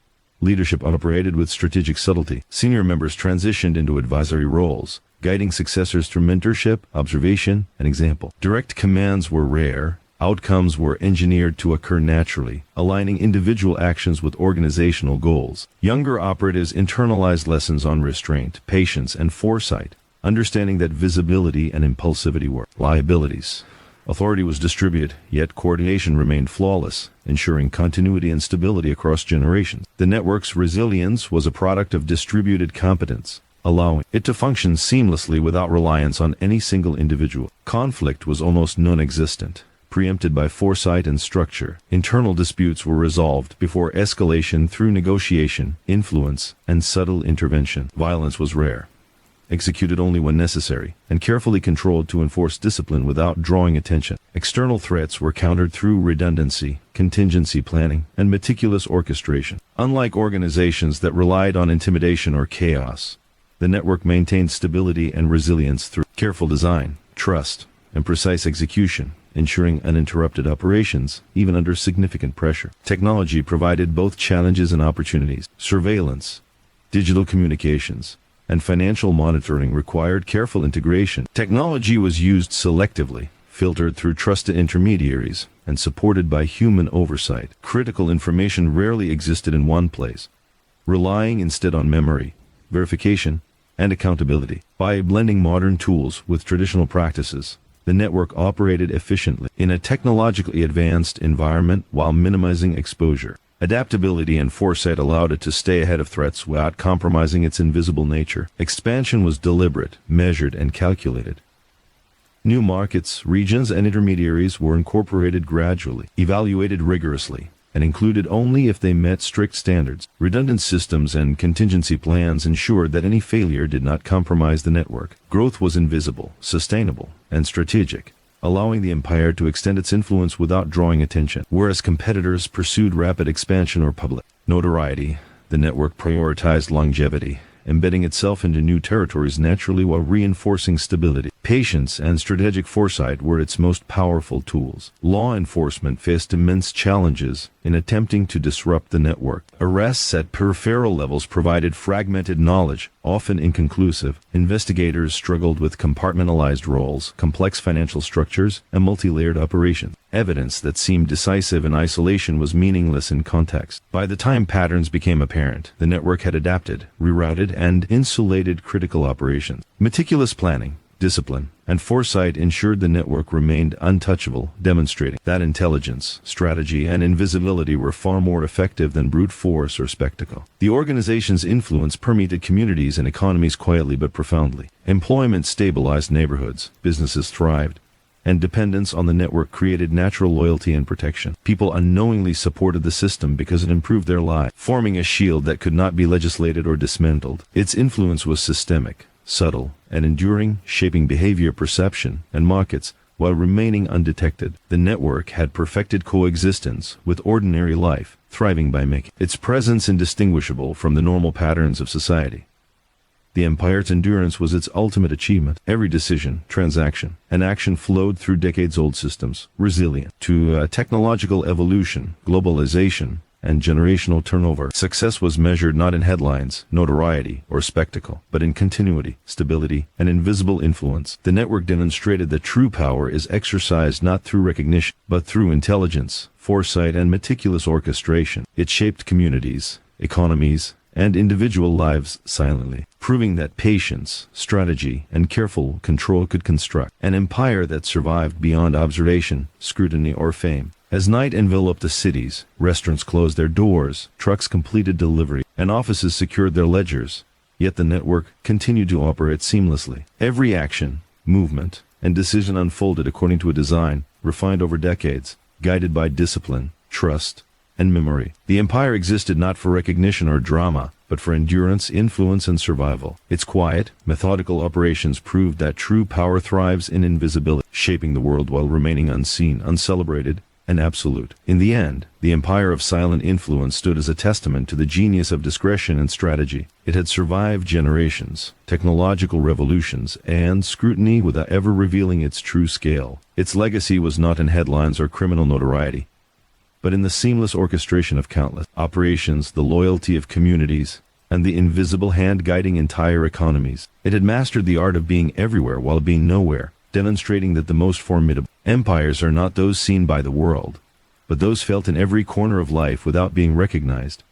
[SPEAKER 1] Leadership operated with strategic subtlety. Senior members transitioned into advisory roles, guiding successors through mentorship, observation, and example. Direct commands were rare. Outcomes were engineered to occur naturally, aligning individual actions with organizational goals. Younger operatives internalized lessons on restraint, patience, and foresight, understanding that visibility and impulsivity were liabilities. Authority was distributed, yet coordination remained flawless, ensuring continuity and stability across generations. The network's resilience was a product of distributed competence, allowing it to function seamlessly without reliance on any single individual. Conflict was almost non-existent, preempted by foresight and structure. Internal disputes were resolved before escalation through negotiation, influence, and subtle intervention. Violence was rare, executed only when necessary, and carefully controlled to enforce discipline without drawing attention. External threats were countered through redundancy, contingency planning, and meticulous orchestration. Unlike organizations that relied on intimidation or chaos, the network maintained stability and resilience through careful design, trust, and precise execution, ensuring uninterrupted operations even under significant pressure. Technology provided both challenges and opportunities. Surveillance, digital communications, and financial monitoring required careful integration. Technology was used selectively, filtered through trusted intermediaries, and supported by human oversight. Critical information rarely existed in one place. relying instead on memory, verification, and accountability. By blending modern tools with traditional practices, the network operated efficiently in a technologically advanced environment while minimizing exposure. Adaptability and foresight allowed it to stay ahead of threats without compromising its invisible nature. Expansion was deliberate, measured, and calculated. New markets, regions, and intermediaries were incorporated gradually, evaluated rigorously, and included only if they met strict standards. Redundant systems and contingency plans ensured that any failure did not compromise the network. Growth was invisible, sustainable, and strategic, allowing the empire to extend its influence without drawing attention. Whereas competitors pursued rapid expansion or public notoriety, the network prioritized longevity, embedding itself into new territories naturally while reinforcing stability. Patience and strategic foresight were its most powerful tools. Law enforcement faced immense challenges in attempting to disrupt the network. Arrests at peripheral levels provided fragmented knowledge, often inconclusive. Investigators struggled with compartmentalized roles, complex financial structures, and multi-layered operations. Evidence that seemed decisive in isolation was meaningless in context. By the time patterns became apparent, the network had adapted, rerouted, and insulated critical operations. Meticulous planning, discipline, and foresight ensured the network remained untouchable, demonstrating that intelligence, strategy, and invisibility were far more effective than brute force or spectacle. The organization's influence permeated communities and economies quietly but profoundly. Employment stabilized neighborhoods, businesses thrived, and dependence on the network created natural loyalty and protection. People unknowingly supported the system because it improved their lives, forming a shield that could not be legislated or dismantled. Its influence was systemic, subtle, and enduring, shaping behavior, perception, and markets while remaining undetected. The network had perfected coexistence with ordinary life, thriving by making its presence indistinguishable from the normal patterns of society. The empire's endurance was its ultimate achievement. Every decision, transaction, and action flowed through decades-old systems, resilient to technological evolution, globalization, and generational turnover. Success was measured not in headlines, notoriety, or spectacle, but in continuity, stability, and invisible influence. The network demonstrated that true power is exercised not through recognition, but through intelligence, foresight, and meticulous orchestration. It shaped communities, economies, and individual lives silently, proving that patience, strategy, and careful control could construct an empire that survived beyond observation, scrutiny, or fame. As night enveloped the cities, restaurants closed their doors, trucks completed delivery, and offices secured their ledgers, yet the network continued to operate seamlessly. Every action, movement, and decision unfolded according to a design refined over decades, guided by discipline, trust, and memory. The empire existed not for recognition or drama, but for endurance, influence, and survival. Its quiet, methodical operations proved that true power thrives in invisibility, shaping the world while remaining unseen, uncelebrated, and absolute. In the end, the empire of silent influence stood as a testament to the genius of discretion and strategy. It had survived generations, technological revolutions, and scrutiny without ever revealing its true scale. Its legacy was not in headlines or criminal notoriety, but in the seamless orchestration of countless operations, the loyalty of communities, and the invisible hand guiding entire economies. It had mastered the art of being everywhere while being nowhere, demonstrating that the most formidable empires are not those seen by the world, but those felt in every corner of life without being recognized.